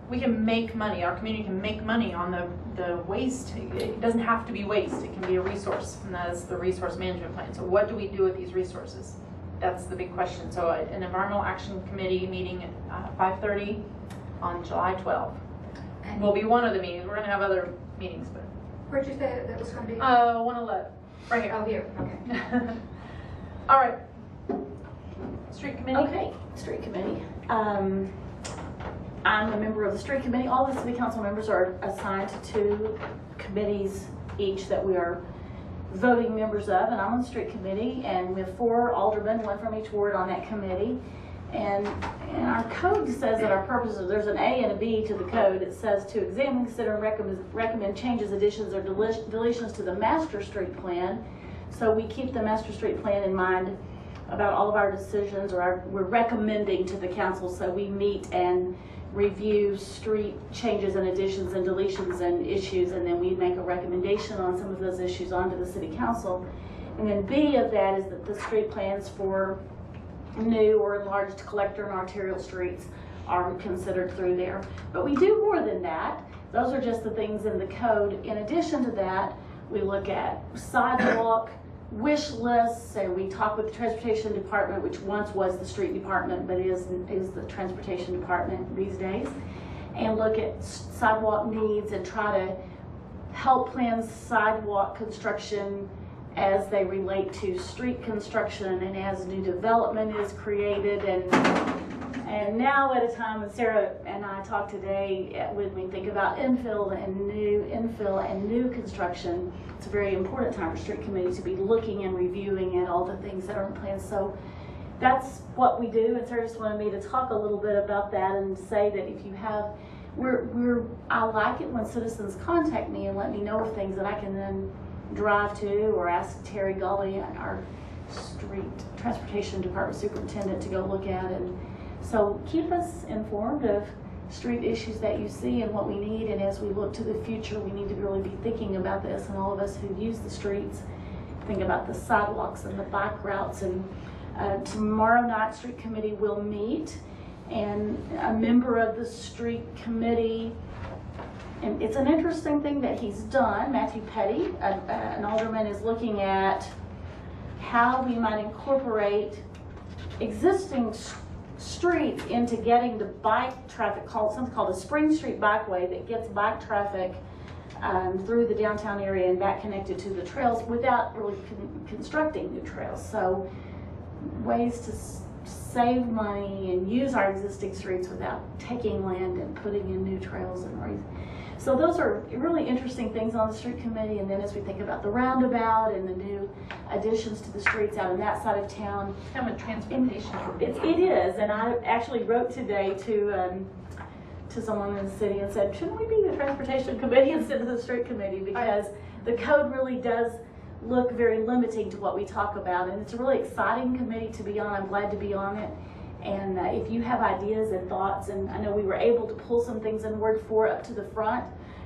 Speaker 2: we can make money, our community can make money on the waste. It doesn't have to be waste, it can be a resource, and that is the resource management plan. So what do we do with these resources? That's the big question. So an environmental action committee meeting at 5:30 on July 12th will be one of the meetings. We're going to have other meetings, but
Speaker 12: Where'd you say that was going to be?
Speaker 2: 111, right here.
Speaker 12: Oh, here, okay.
Speaker 2: All right. Street committee?
Speaker 3: Okay, street committee. I'm a member of the street committee. All the city council members are assigned to 2 committees each that we are voting members of, and I'm on the street committee, and we have 4 aldermen, 1 from each ward on that committee. And our code says that our purposes, there's an A and a B to the code. It says to examine, consider, and recommend changes, additions, or deletions to the master street plan. So we keep the master street plan in mind about all of our decisions, or we're recommending to the council. So we meet and review street changes and additions and deletions and issues, and then we make a recommendation on some of those issues onto the city council. And then B of that is that the street plans for new or enlarged collector and arterial streets are considered through there. But we do more than that. Those are just the things in the code. In addition to that, we look at sidewalk wish lists, so we talk with the transportation department, which once was the street department but is the transportation department these days, and look at sidewalk needs and try to help plan sidewalk construction as they relate to street construction and as new development is created. And now at a time when Sarah and I talked today, when we think about infill and new construction, it's a very important time for street committee to be looking and reviewing at all the things that are in place. So that's what we do, and Sarah just wanted me to talk a little bit about that and say that if you have, I like it when citizens contact me and let me know of things that I can then drive to or ask Terry Gully, our street transportation department superintendent, to go look at. And so keep us informed of street issues that you see and what we need, and as we look to the future, we need to really be thinking about this, and all of us who use the streets think about the sidewalks and the bike routes. And tomorrow night street committee will meet, and a member of the street committee. And it's an interesting thing that he's done. Matthew Petty, an alderman, is looking at how we might incorporate existing streets into getting the bike traffic, something called the Spring Street Bikeway, that gets bike traffic through the downtown area and back connected to the trails without really constructing new trails. So ways to save money and use our existing streets without taking land and putting in new trails and roads. So those are really interesting things on the street committee. And then as we think about the roundabout and the new additions to the streets out on that side of town.
Speaker 2: Kind of a transportation.
Speaker 3: It is, and I actually wrote today to someone in the city and said, shouldn't we be the transportation committee instead of the street committee? Because the code really does look very limiting to what we talk about, and it's a really exciting committee to be on. I'm glad to be on it. And if you have ideas and thoughts, and I know we were able to pull some things in Ward 4 up to the front,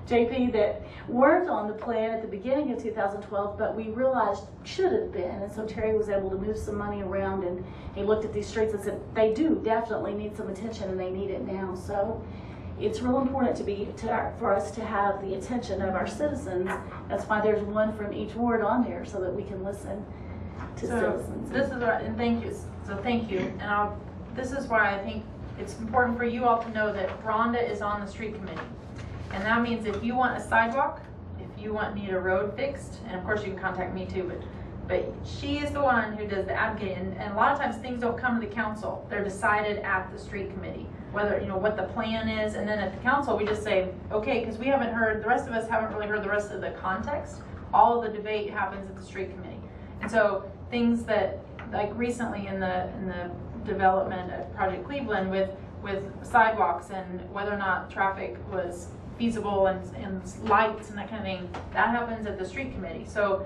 Speaker 3: JP, that weren't on the plan at the beginning of 2012, but we realized should have been. And so Terry was able to move some money around, and he looked at these streets and said, they do definitely need some attention, and they need it now. So it's real important for us to have the attention of our citizens. That's why there's one from each ward on there, so that we can listen to citizens.
Speaker 2: This is right, and thank you. So thank you. And this is why I think it's important for you all to know that Rhonda is on the street committee. And that means if you want a sidewalk, if you need a road fixed, and of course you can contact me too, but she is the one who does the advocating. And a lot of times things don't come to the council. They're decided at the street committee, whether, what the plan is. And then at the council, we just say, okay, because the rest of us haven't really heard the rest of the context. All of the debate happens at the street committee. And so things that, like recently in the development of Project Cleveland with sidewalks and whether or not traffic was feasible and lights and that kind of thing, that happens at the street committee. So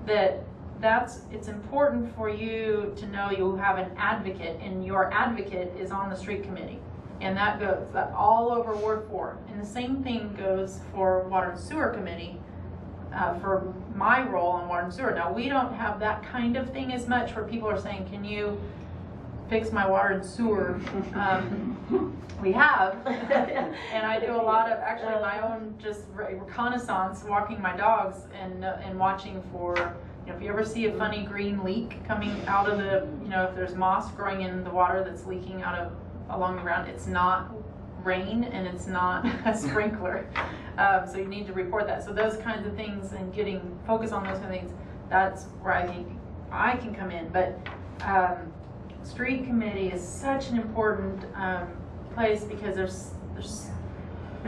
Speaker 2: it's important for you to know you have an advocate, and your advocate is on the street committee. And that goes all over Ward 4. And the same thing goes for Water and Sewer Committee, for my role on Water and Sewer. Now, we don't have that kind of thing as much where people are saying, can you fix my water and sewer? We have, and I do a lot of actually my own just reconnaissance, walking my dogs and watching for, if you ever see a funny green leak coming out of the, if there's moss growing in the water that's leaking along the ground, it's not rain and it's not a sprinkler. So you need to report that. So those kinds of things and getting focused on those kind of things, that's where I think I can come in. But street committee is such an important place because there's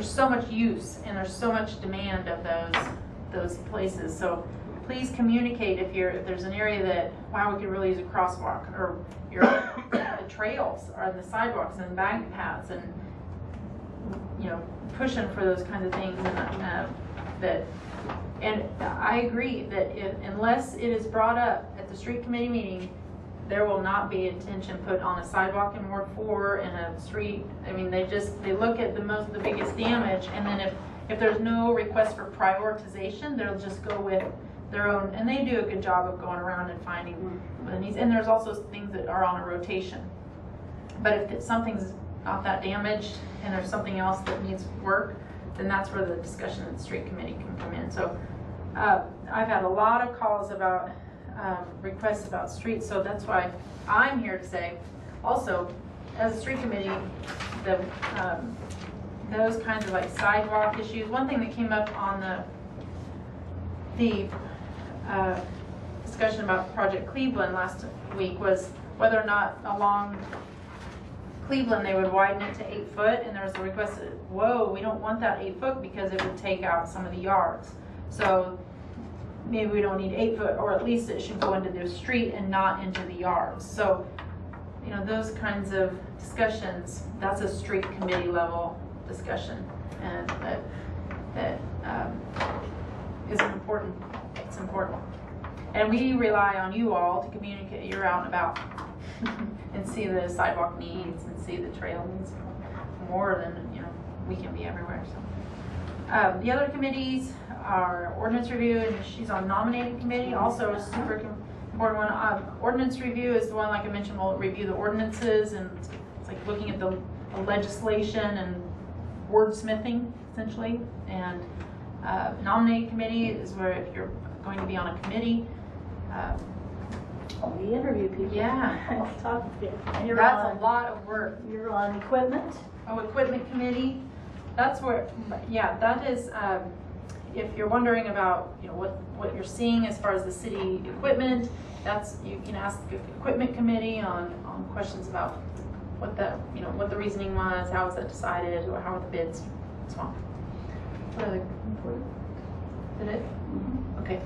Speaker 2: so much use and there's so much demand of those places. So please communicate if there's an area that, wow, we could really use a crosswalk, or the trails or the sidewalks and bike paths, and pushing for those kinds of things. And I agree that unless it is brought up at the street committee meeting, there will not be attention put on a sidewalk in Ward 4 and a street. I mean, they look at the biggest damage, and then if there's no request for prioritization, they'll just go with their own, and they do a good job of going around and finding the needs. And there's also things that are on a rotation. But if something's not that damaged and there's something else that needs work, then that's where the discussion at the street committee can come in. So I've had a lot of calls about requests about streets, so that's why I'm here to say, also, as a street committee, those kinds of like sidewalk issues. One thing that came up on the discussion about Project Cleveland last week was whether or not along Cleveland they would widen it to 8 foot, and there was a request that, whoa, we don't want that 8 foot because it would take out some of the yards. So maybe we don't need 8 foot, or at least it should go into the street and not into the yards. So, those kinds of discussions, that's a street committee level discussion, and that is important. It's important. And we rely on you all to communicate. You're out and about and see the sidewalk needs and see the trail needs more than, we can be everywhere. So the other committees are ordinance review, and she's on nominating committee, also a super important one. Ordinance review is the one, like I mentioned, will review the ordinances and it's like looking at the legislation and wordsmithing, essentially. And nominating committee is where if you're going to be on a committee.
Speaker 3: We interview people.
Speaker 2: Yeah.
Speaker 3: Talk to them.
Speaker 2: That's a lot of work.
Speaker 3: You're on equipment.
Speaker 2: Oh, equipment committee. That's where, yeah, that is, if you're wondering about, you know, what you're seeing as far as the city equipment, that's, you can ask the equipment committee on questions about what the, you know, what the reasoning was, how was that decided, or how were the bids, so on. What other, is that it? Okay.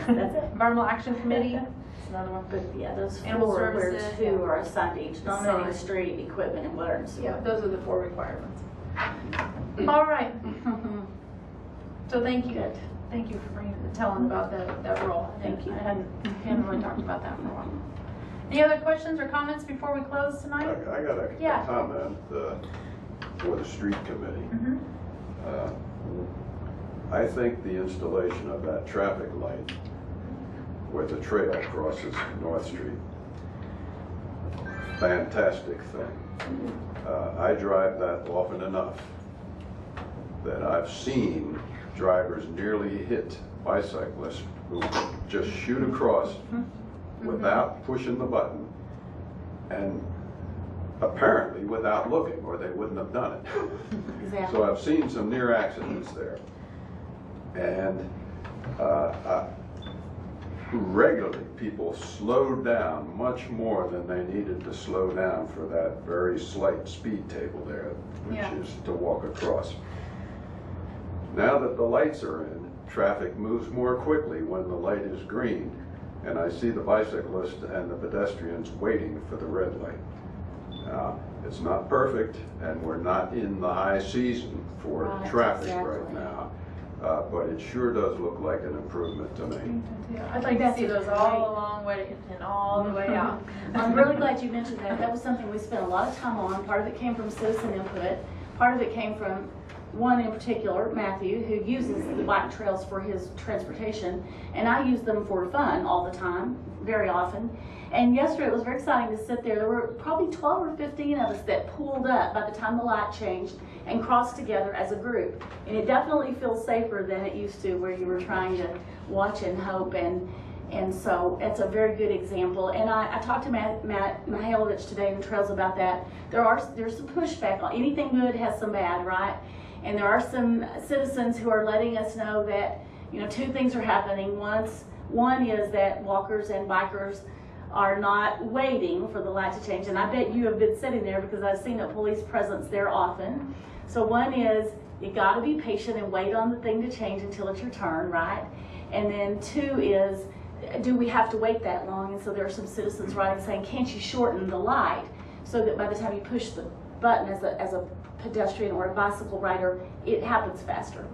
Speaker 3: That's it.
Speaker 2: Environmental Action Committee, that's another one.
Speaker 3: But yeah, those
Speaker 2: Animal
Speaker 3: four, where
Speaker 2: services,
Speaker 3: two
Speaker 2: yeah.
Speaker 3: are assigned to each, nominating,
Speaker 2: Assigned.
Speaker 3: street, equipment, and water and sewer.
Speaker 2: Yeah, those are the 4 requirements. All right. So thank you.
Speaker 3: Good.
Speaker 2: Thank you for telling about that role.
Speaker 3: Thank you.
Speaker 2: I hadn't really talked about that for a while. Any other questions or comments before we close tonight?
Speaker 5: I got a
Speaker 2: Yeah.
Speaker 5: comment for the street committee.
Speaker 2: Mm-hmm.
Speaker 5: I think the installation of that traffic light where the trail crosses North Street, fantastic thing. I drive that often enough that I've seen drivers nearly hit bicyclists who just shoot across without pushing the button and apparently without looking, or they wouldn't have done it.
Speaker 3: Exactly.
Speaker 5: So I've seen some near accidents there. And regularly people slowed down much more than they needed to slow down for that very slight speed table there, which
Speaker 2: Yeah.
Speaker 5: is to walk across. Now that the lights are in, traffic moves more quickly when the light is green, and I see the bicyclists and the pedestrians waiting for the red light. It's not perfect, and we're not in the high season for
Speaker 3: Right,
Speaker 5: traffic
Speaker 3: exactly.
Speaker 5: right now, but it sure does look like an improvement to me.
Speaker 2: I'd like to see those all along way and all the way out.
Speaker 3: I'm really glad you mentioned that. That was something we spent a lot of time on. Part of it came from citizen input. Part of it came from one in particular, Matthew, who uses the bike trails for his transportation. And I use them for fun all the time, very often. And yesterday it was very exciting to sit there. There were probably 12 or 15 of us that pulled up by the time the light changed and crossed together as a group. And it definitely feels safer than it used to, where you were trying to watch and hope. And so it's a very good example. And I talked to Matt Mihailovich today in the Trails about that. There's some pushback on anything good has some bad, right? And there are some citizens who are letting us know that, you know, 2 things are happening. One is that walkers and bikers are not waiting for the light to change. And I bet you have been sitting there because I've seen a police presence there often. So one is you got to be patient and wait on the thing to change until it's your turn, right? And then 2 is, do we have to wait that long? And so there are some citizens writing saying, can't you shorten the light so that by the time you push the button as a pedestrian or a bicycle rider, it happens faster.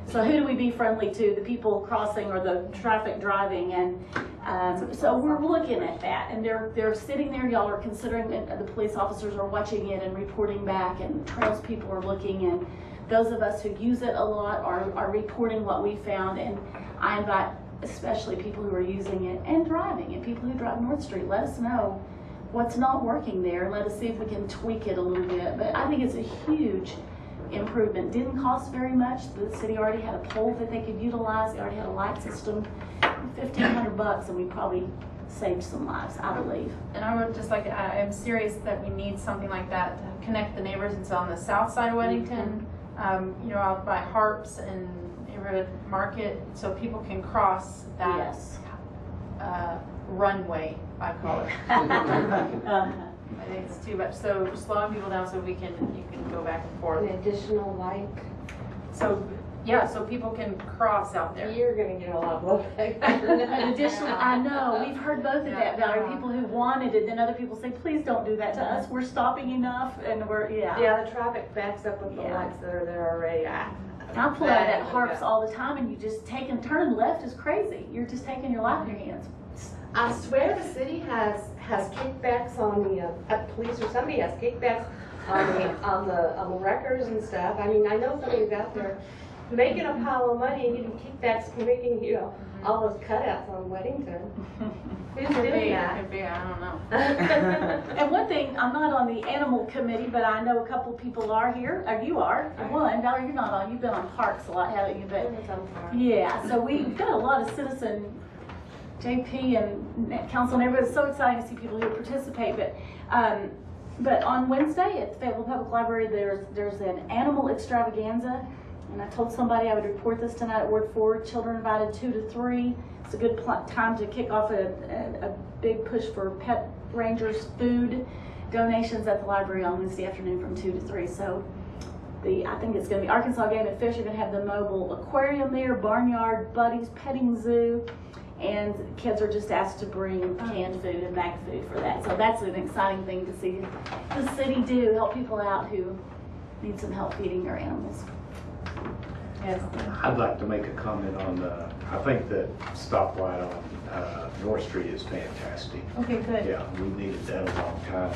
Speaker 3: So who do we be friendly to? The people crossing or the traffic driving? And so we're looking at that, and they're sitting there. Y'all are considering it. The police officers are watching it and reporting back, and Trails people are looking, and those of us who use it a lot are reporting what we found. And I invite especially people who are using it and driving, and people who drive North Street, let us know what's not working there. Let us see if we can tweak it a little bit. But I think it's a huge improvement. Didn't cost very much. The city already had a pole that they could utilize. They already had a light system. $1,500, and we probably saved some lives, I believe.
Speaker 2: And I would just like to add, I'm serious that we need something like that to connect the neighbors. It's on the south side of Weddington, you know, out by Harps and neighborhood market, so people can cross that
Speaker 3: Yes.
Speaker 2: runway, I call it. I think it's too much. So slowing people down so you can go back and forth.
Speaker 7: An additional light.
Speaker 2: So yeah, so people can cross out there.
Speaker 7: You're gonna get a lot of blowback.
Speaker 3: An additional, I know, we've heard both of that, Valerie. People who wanted it, then other people say, please don't do that to us. We're stopping enough, and
Speaker 7: Yeah, the traffic backs up with the lights that are there already.
Speaker 3: And I pull out at Harps all the time, and you just turn left is crazy. You're just taking your life in your hands.
Speaker 7: I swear the city has kickbacks on the police, or somebody has kickbacks on the wreckers and stuff. I mean, I know somebody's out there making a pile of money and getting kickbacks for making, you know, all those cutouts on Weddington. Who's doing that?
Speaker 12: Could be, I don't know.
Speaker 3: And one thing, I'm not on the animal committee, but I know a couple people are here, or you are, for one. Valerie, you're not on, you've been on parks a lot, haven't you? But yeah, so we've got a lot of citizen, JP and council and everybody's so excited to see people who participate. But on Wednesday at the Fayetteville Public Library, there's an animal extravaganza. And I told somebody I would report this tonight at Ward 4. Children invited 2 to 3. It's a good time to kick off a big push for pet rangers, food donations at the library on Wednesday afternoon from 2 to 3. So I think it's going to be Arkansas Game and Fish are going to have the mobile aquarium there, barnyard, buddies, petting zoo, and kids are just asked to bring canned food and bagged food for that. So that's an exciting thing to see the city do, help people out who need some help feeding their animals. Yes.
Speaker 10: I'd like to make a comment on I think the stoplight on North Street is fantastic.
Speaker 3: Okay, good.
Speaker 10: Yeah, we needed that a long time.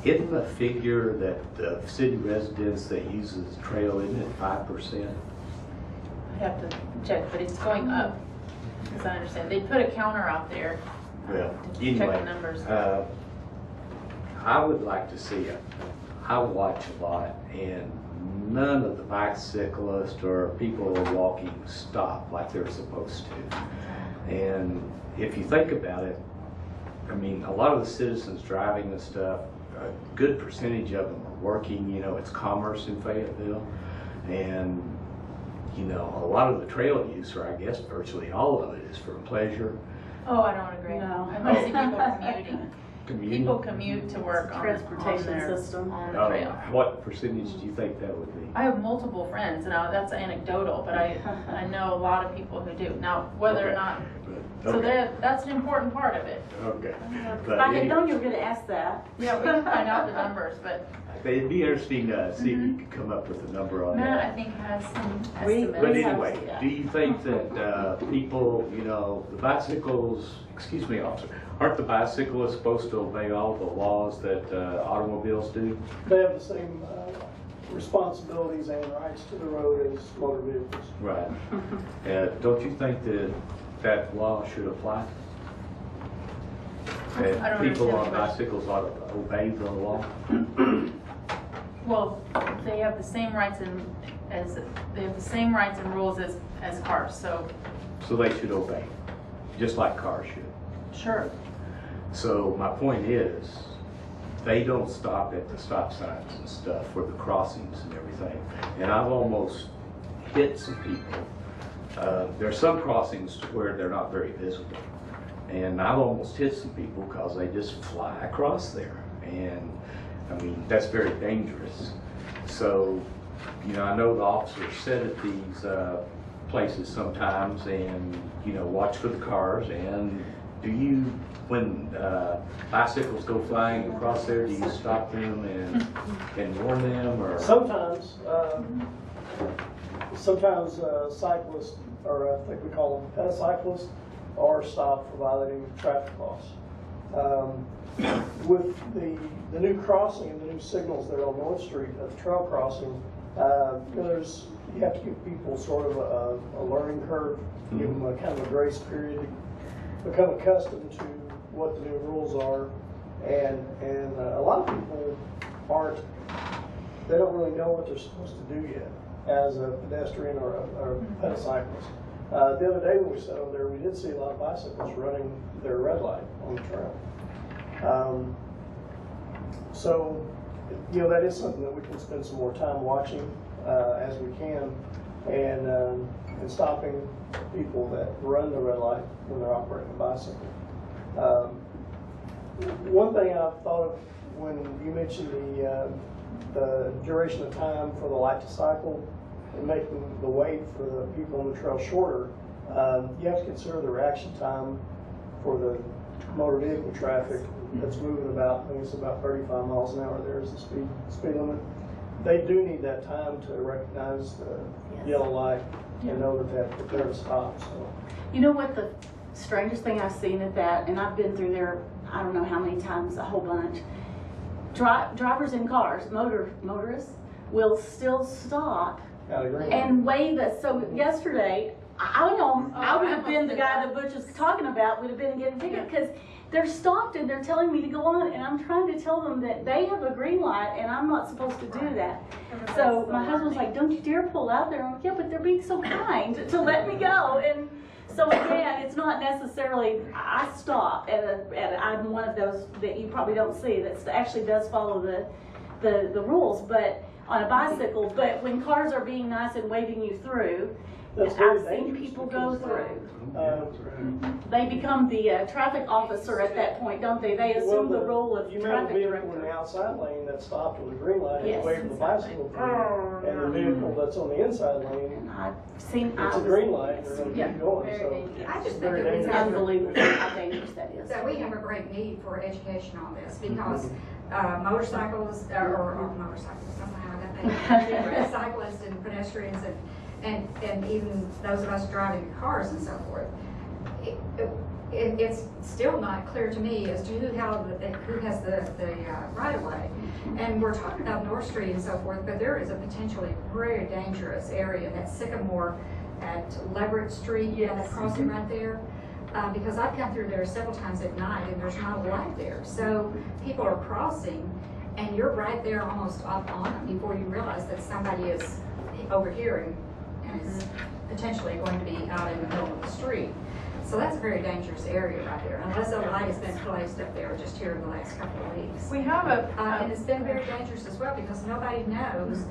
Speaker 10: Isn't the figure that the city residents that uses the trail, isn't it 5%?
Speaker 2: I have to check, but it's going up, as I understand. They put a counter out there
Speaker 10: Well,
Speaker 2: to
Speaker 10: anyway,
Speaker 2: check the numbers.
Speaker 10: I would like to see it. I watch a lot, and none of the bicyclists or people walking stop like they're supposed to. And if you think about it, I mean, a lot of the citizens driving the stuff, a good percentage of them are working, you know, it's commerce in Fayetteville. And, you know, a lot of the trail use, or I guess virtually all of it, is for pleasure.
Speaker 2: Oh, I don't agree.
Speaker 3: No.
Speaker 2: I want to see people commuting.
Speaker 10: Community.
Speaker 2: People commute to work on
Speaker 3: Transportation
Speaker 2: their,
Speaker 3: system.
Speaker 2: on the trail.
Speaker 10: What percentage do you think that would be?
Speaker 2: I have multiple friends, and that's anecdotal, but I know a lot of people who do. Now, whether or
Speaker 10: Okay.
Speaker 2: not,
Speaker 10: Okay.
Speaker 2: so that's an important part of it.
Speaker 10: Okay.
Speaker 3: If
Speaker 10: But
Speaker 3: I had
Speaker 10: anyway,
Speaker 3: known you were going to ask that.
Speaker 2: Yeah, we can find out the numbers, but
Speaker 10: it'd be interesting to see if you could come up with a number on
Speaker 2: Matt, I
Speaker 10: that.
Speaker 2: think, has some
Speaker 3: We-
Speaker 2: estimates.
Speaker 10: But
Speaker 3: Yes,
Speaker 10: anyway,
Speaker 3: yeah.
Speaker 10: do you think that people, you know, the bicycles, excuse me, officer, aren't the bicyclists supposed to obey all the laws that automobiles do?
Speaker 13: They have the same responsibilities and rights to the road as motor vehicles.
Speaker 10: Right. Don't you think that that law should apply?
Speaker 2: I
Speaker 10: That
Speaker 2: don't
Speaker 10: people
Speaker 2: understand
Speaker 10: on
Speaker 2: the question.
Speaker 10: bicycles ought to obey the law?
Speaker 2: Well, they have the same rights and rules as cars, so.
Speaker 10: So they should obey, just like cars should.
Speaker 2: Sure.
Speaker 10: So my point is, they don't stop at the stop signs and stuff for the crossings and everything. And I've almost hit some people. There's some crossings where they're not very visible. And I've almost hit some people because they just fly across there. And I mean, that's very dangerous. So, you know, I know the officers sit at these places sometimes and, you know, watch for the cars. And do you, when bicycles go flying across there, do you stop them and warn them, or?
Speaker 13: Sometimes cyclists, or I think we call them petacyclists, are stopped for violating traffic laws. With the new crossing and the new signals there on North Street at the trail crossing, you have to give people sort of a learning curve, give them a kind of a grace period to become accustomed to what the new rules are. And a lot of people they don't really know what they're supposed to do yet as a pedestrian or a petacyclist. The other day when we sat over there, we did see a lot of bicycles running their red light on the trail. So, you know, that is something that we can spend some more time watching as we can, and stopping people that run the red light when they're operating a bicycle. One thing I thought of when you mentioned the duration of time for the light to cycle and making the wait for the people on the trail shorter, you have to consider the reaction time for the motor vehicle traffic that's moving about, I think it's about 35 miles an hour there is the speed limit. They do need that time to recognize the yellow light and know that they have to prepare to stop. So.
Speaker 3: You know what the strangest thing I've seen at that, and I've been through there, I don't know how many times, a whole bunch. Drivers in cars, motorists, will still stop
Speaker 13: Out of green.
Speaker 3: and wave us. So yesterday, I don't know, I would have been the guy that Butch is talking about, would have been getting ticket, because they're stopped and they're telling me to go on, and I'm trying to tell them that they have a green light and I'm not supposed to do that. So my husband's like, don't you dare pull out there. I'm like, yeah, but they're being so kind to let me go. And so again, it's not necessarily, I stop I'm one of those that you probably don't see that actually does follow the rules, but on a bicycle. But when cars are being nice and waving you through,
Speaker 13: That's very
Speaker 3: I've seen
Speaker 13: dangerous
Speaker 3: people go
Speaker 13: because,
Speaker 3: through. They become the traffic officer at that point, don't they? They assume the role of
Speaker 13: you remember
Speaker 3: traffic
Speaker 13: the vehicle in
Speaker 3: director.
Speaker 13: the outside lane that stopped with a green light and
Speaker 3: Yes.
Speaker 13: waved the bicycle through, and the vehicle that's on the inside lane,
Speaker 3: I've seen,
Speaker 13: it's a green light, and they're gonna
Speaker 3: Yeah.
Speaker 13: keep going,
Speaker 12: Very
Speaker 13: so.
Speaker 12: dangerous. I just
Speaker 13: it's
Speaker 12: think
Speaker 13: very
Speaker 12: it was
Speaker 13: dangerous.
Speaker 3: unbelievable how dangerous that is.
Speaker 12: that we have a great need for education on this, because motorcycles, or motorcycles, somehow I got that, cyclists and pedestrians and even those of us driving cars and so forth, it's still not clear to me as to who has the right of way. And we're talking about North Street and so forth, but there is a potentially very dangerous area, that Sycamore at Leverett Street, that crossing right there. Because I've come through there several times at night and there's not a light there. So people are crossing and you're right there almost up on them before you realize that somebody is over here and is potentially going to be out in the middle of the street. So that's a very dangerous area right there, unless a light has been placed up there just here in the last couple of weeks.
Speaker 2: We have
Speaker 12: And it's been very dangerous as well because nobody knows,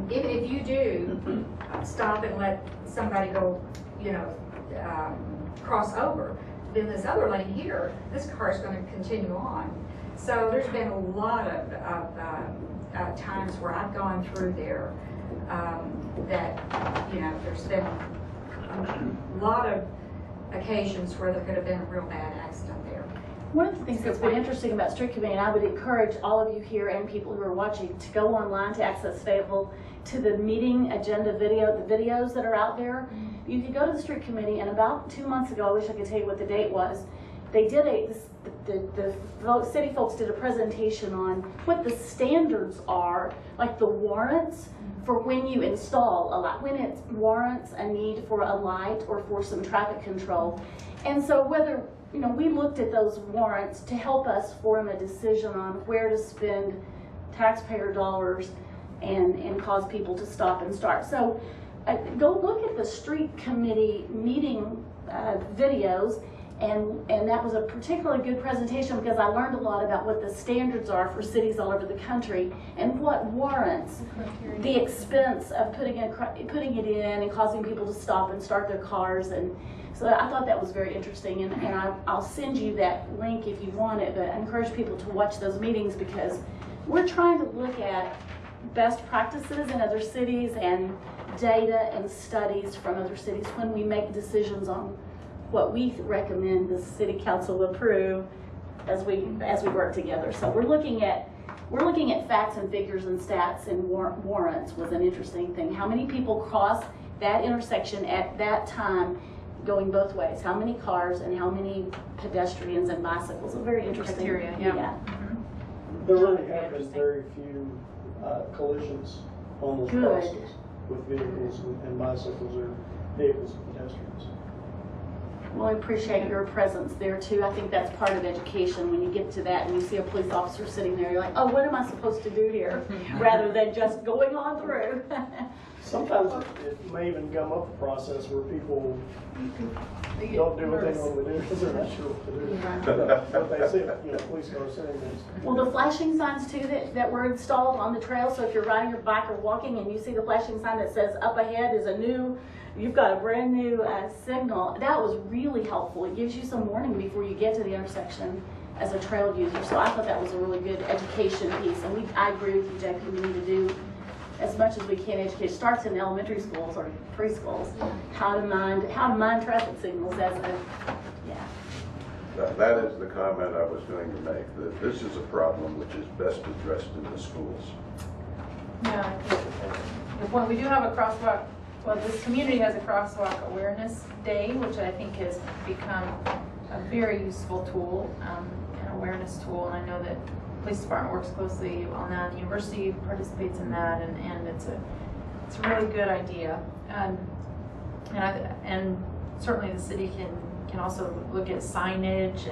Speaker 12: even if you do stop and let somebody go, cross over, then this other lane here, this car is going to continue on. So there's been a lot of times where I've gone through there that, there's been a lot of occasions where there could have been a real bad accident there.
Speaker 3: One of the things that's been interesting about Street Committee, and I would encourage all of you here and people who are watching to go online to Access Fayetteville to the meeting agenda video, the videos that are out there. You could go to the Street Committee, and about 2 months ago, I wish I could tell you what the date was, they did the city folks did a presentation on what the standards are, like the warrants for when you install a light, when it warrants a need for a light or for some traffic control. And so whether, we looked at those warrants to help us form a decision on where to spend taxpayer dollars and cause people to stop and start. So go look at the Street Committee meeting videos, and that was a particularly good presentation because I learned a lot about what the standards are for cities all over the country and what warrants the expense of putting it in and causing people to stop and start their cars. And so I thought that was very interesting, and I'll send you that link if you want it, but I encourage people to watch those meetings because we're trying to look at best practices in other cities and data and studies from other cities when we make decisions on what we recommend the city council approve as we work together. So we're looking at facts and figures and stats, and warrants was an interesting thing. How many people cross that intersection at that time going both ways? How many cars and how many pedestrians and bicycles? A very interesting
Speaker 2: criteria, yeah.
Speaker 3: Mm-hmm.
Speaker 13: There really have been very few collisions on those
Speaker 3: Good.
Speaker 13: crossings with vehicles and bicycles or vehicles and pedestrians.
Speaker 3: Well, I appreciate your presence there too. I think that's part of education. When you get to that and you see a police officer sitting there, you're like, oh, what am I supposed to do here? Rather than just going on through.
Speaker 13: Sometimes it may even gum up the process where people don't do what they normally do because they're not sure what to do. But they see, police cars sitting there.
Speaker 3: Well, the flashing signs too that were installed on the trail. So if you're riding your bike or walking and you see the flashing sign that says up ahead is you've got a brand new signal, that was really helpful. It gives you some warning before you get to the intersection as a trail user. So I thought that was a really good education piece. And I agree with you, Jackie, we need to do as much as we can educate. Starts in elementary schools or preschools, how to mind traffic signals
Speaker 5: That is the comment I was going to make, that this is a problem which is best addressed in the schools.
Speaker 2: Yeah, I think well, we do have a crosswalk. Well, this community has a crosswalk awareness day, which I think has become a very useful tool, an awareness tool. And I know that the police department works closely on that. The university participates in that, and it's It's a really good idea. And certainly the city can also look at signage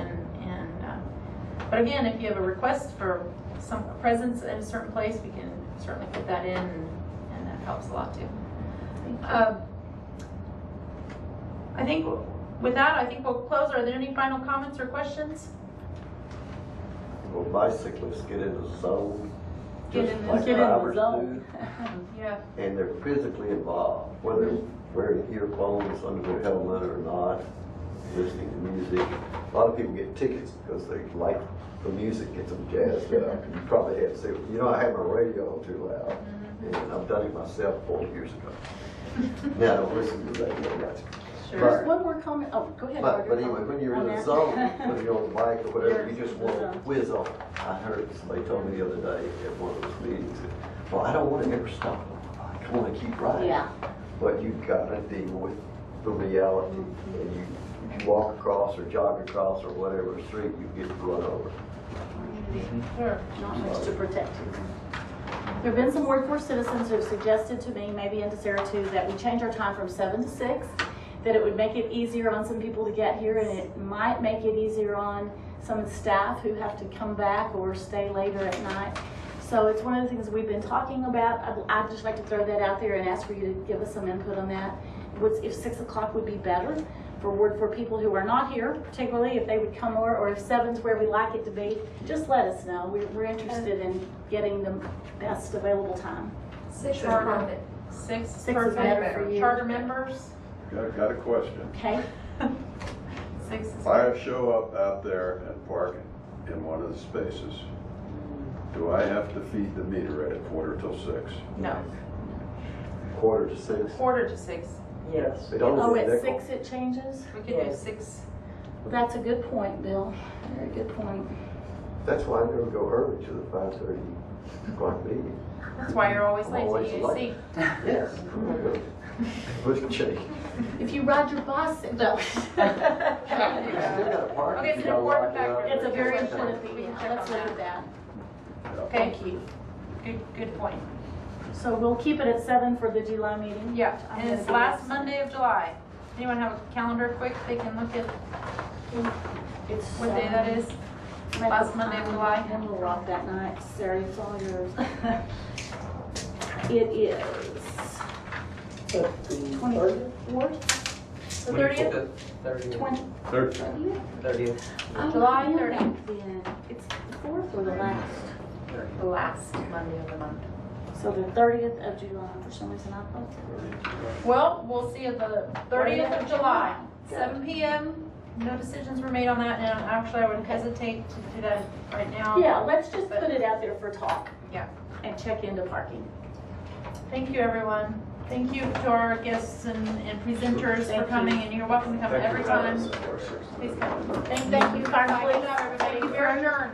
Speaker 2: but again, if you have a request for some presence in a certain place, we can certainly put that in, and that helps a lot too. I think with that, I think we'll close. Are there any final comments or questions?
Speaker 4: Well, bicyclists get in the zone,
Speaker 2: Get
Speaker 4: just
Speaker 2: in the
Speaker 4: like
Speaker 3: Get in the
Speaker 4: drivers
Speaker 3: zone.
Speaker 4: do,
Speaker 2: Yeah.
Speaker 4: and they're physically involved, whether they're wearing earphones under their helmet or not, listening to music. A lot of people get tickets because they like the music, gets them jazzed up. You probably have to, I have my radio on too loud, and I've done it myself 40 years ago. Now I don't listen to radio much.
Speaker 2: Sure.
Speaker 3: Just one more comment. Oh, go ahead.
Speaker 4: But
Speaker 3: Margaret.
Speaker 4: anyway, when you're in
Speaker 3: On
Speaker 4: the
Speaker 3: that.
Speaker 4: zone, whether you're on the bike or whatever,
Speaker 3: You're
Speaker 4: you just
Speaker 3: in the
Speaker 4: want
Speaker 3: zone.
Speaker 4: to whiz on. I heard somebody told me the other day at one of those meetings, that, well, I don't want to ever stop on the bike. I want to keep riding.
Speaker 3: Yeah.
Speaker 4: But you've got to deal with the reality. And you walk across or jog across or whatever street, you get run over.
Speaker 2: Sure.
Speaker 3: Not much to protect you. There have been some Ward 4 citizens who have suggested to me, maybe into Sarah too, that we change our time from 7 to 6, that it would make it easier on some people to get here, and it might make it easier on some staff who have to come back or stay later at night. So it's one of the things we've been talking about. I'd just like to throw that out there and ask for you to give us some input on that. If 6 o'clock would be better for Ward 4 people who are not here, particularly if they would come over, or if 7's where we like it to be, just let us know. We're interested in getting the best available time.
Speaker 12: 6 is
Speaker 2: Charter.
Speaker 12: perfect.
Speaker 2: 6
Speaker 3: 6 is better for you.
Speaker 2: Charter members.
Speaker 5: Got a question.
Speaker 3: Okay.
Speaker 2: 6 is
Speaker 5: If I show up out there and park in one of the spaces, do I have to feed the meter at 5:45?
Speaker 2: no.
Speaker 4: 5:45.
Speaker 2: 5:45.
Speaker 6: Yes.
Speaker 4: They don't
Speaker 3: Oh,
Speaker 4: do
Speaker 3: at
Speaker 4: nickel.
Speaker 3: 6 it changes?
Speaker 2: We could do 6.
Speaker 3: That's a good point, Bill. Very good point.
Speaker 4: That's why I never go early to the 5:30 o'clock meeting.
Speaker 2: That's why you're always late.
Speaker 4: Always
Speaker 2: So you
Speaker 4: late.
Speaker 2: see.
Speaker 4: Yes. Push change.
Speaker 3: If you ride your bicycle, no.
Speaker 4: Still got a park.
Speaker 2: Okay,
Speaker 4: You
Speaker 2: it's an
Speaker 4: gotta
Speaker 2: important
Speaker 4: lock it up.
Speaker 2: factor.
Speaker 3: It's a very
Speaker 2: Check
Speaker 3: important
Speaker 2: on
Speaker 3: thing.
Speaker 2: that. We can
Speaker 3: Yeah,
Speaker 2: check
Speaker 3: let's
Speaker 2: on
Speaker 3: look
Speaker 2: that.
Speaker 3: at that.
Speaker 2: Okay.
Speaker 3: Thank you.
Speaker 2: Good point.
Speaker 3: So we'll keep it at 7 for the July meeting?
Speaker 2: Yeah,
Speaker 3: I'm
Speaker 2: and
Speaker 3: gonna
Speaker 2: it's
Speaker 3: do
Speaker 2: last
Speaker 3: this.
Speaker 2: Monday of July. Anyone have a calendar quick? They can look at
Speaker 3: It's
Speaker 2: what day that is. Last Monday of July.
Speaker 3: And we'll rock that night. Sarah, it's all yours. It is
Speaker 13: The
Speaker 3: 24th?
Speaker 2: The 30th?
Speaker 3: 20.
Speaker 11: 30th.
Speaker 3: Oh,
Speaker 2: July
Speaker 3: yeah,
Speaker 2: 30th.
Speaker 3: then. It's the 4th or the last?
Speaker 2: The last Monday of the month.
Speaker 3: So the 30th of July, for some reason I thought.
Speaker 2: Well, we'll see you the 30th of July, 7 p.m. No decisions were made on that, and actually I would hesitate to do that right now.
Speaker 3: Yeah, let's just put it out there for talk
Speaker 2: Yeah.
Speaker 3: and check into parking.
Speaker 2: Thank you, everyone. Thank you to our guests and presenters for
Speaker 3: Thank you.
Speaker 2: coming, and you're welcome to come every time. Please come. Thank you.
Speaker 3: Thank you, Fire
Speaker 2: Good
Speaker 3: Police.
Speaker 2: job, everybody. We're adjourned.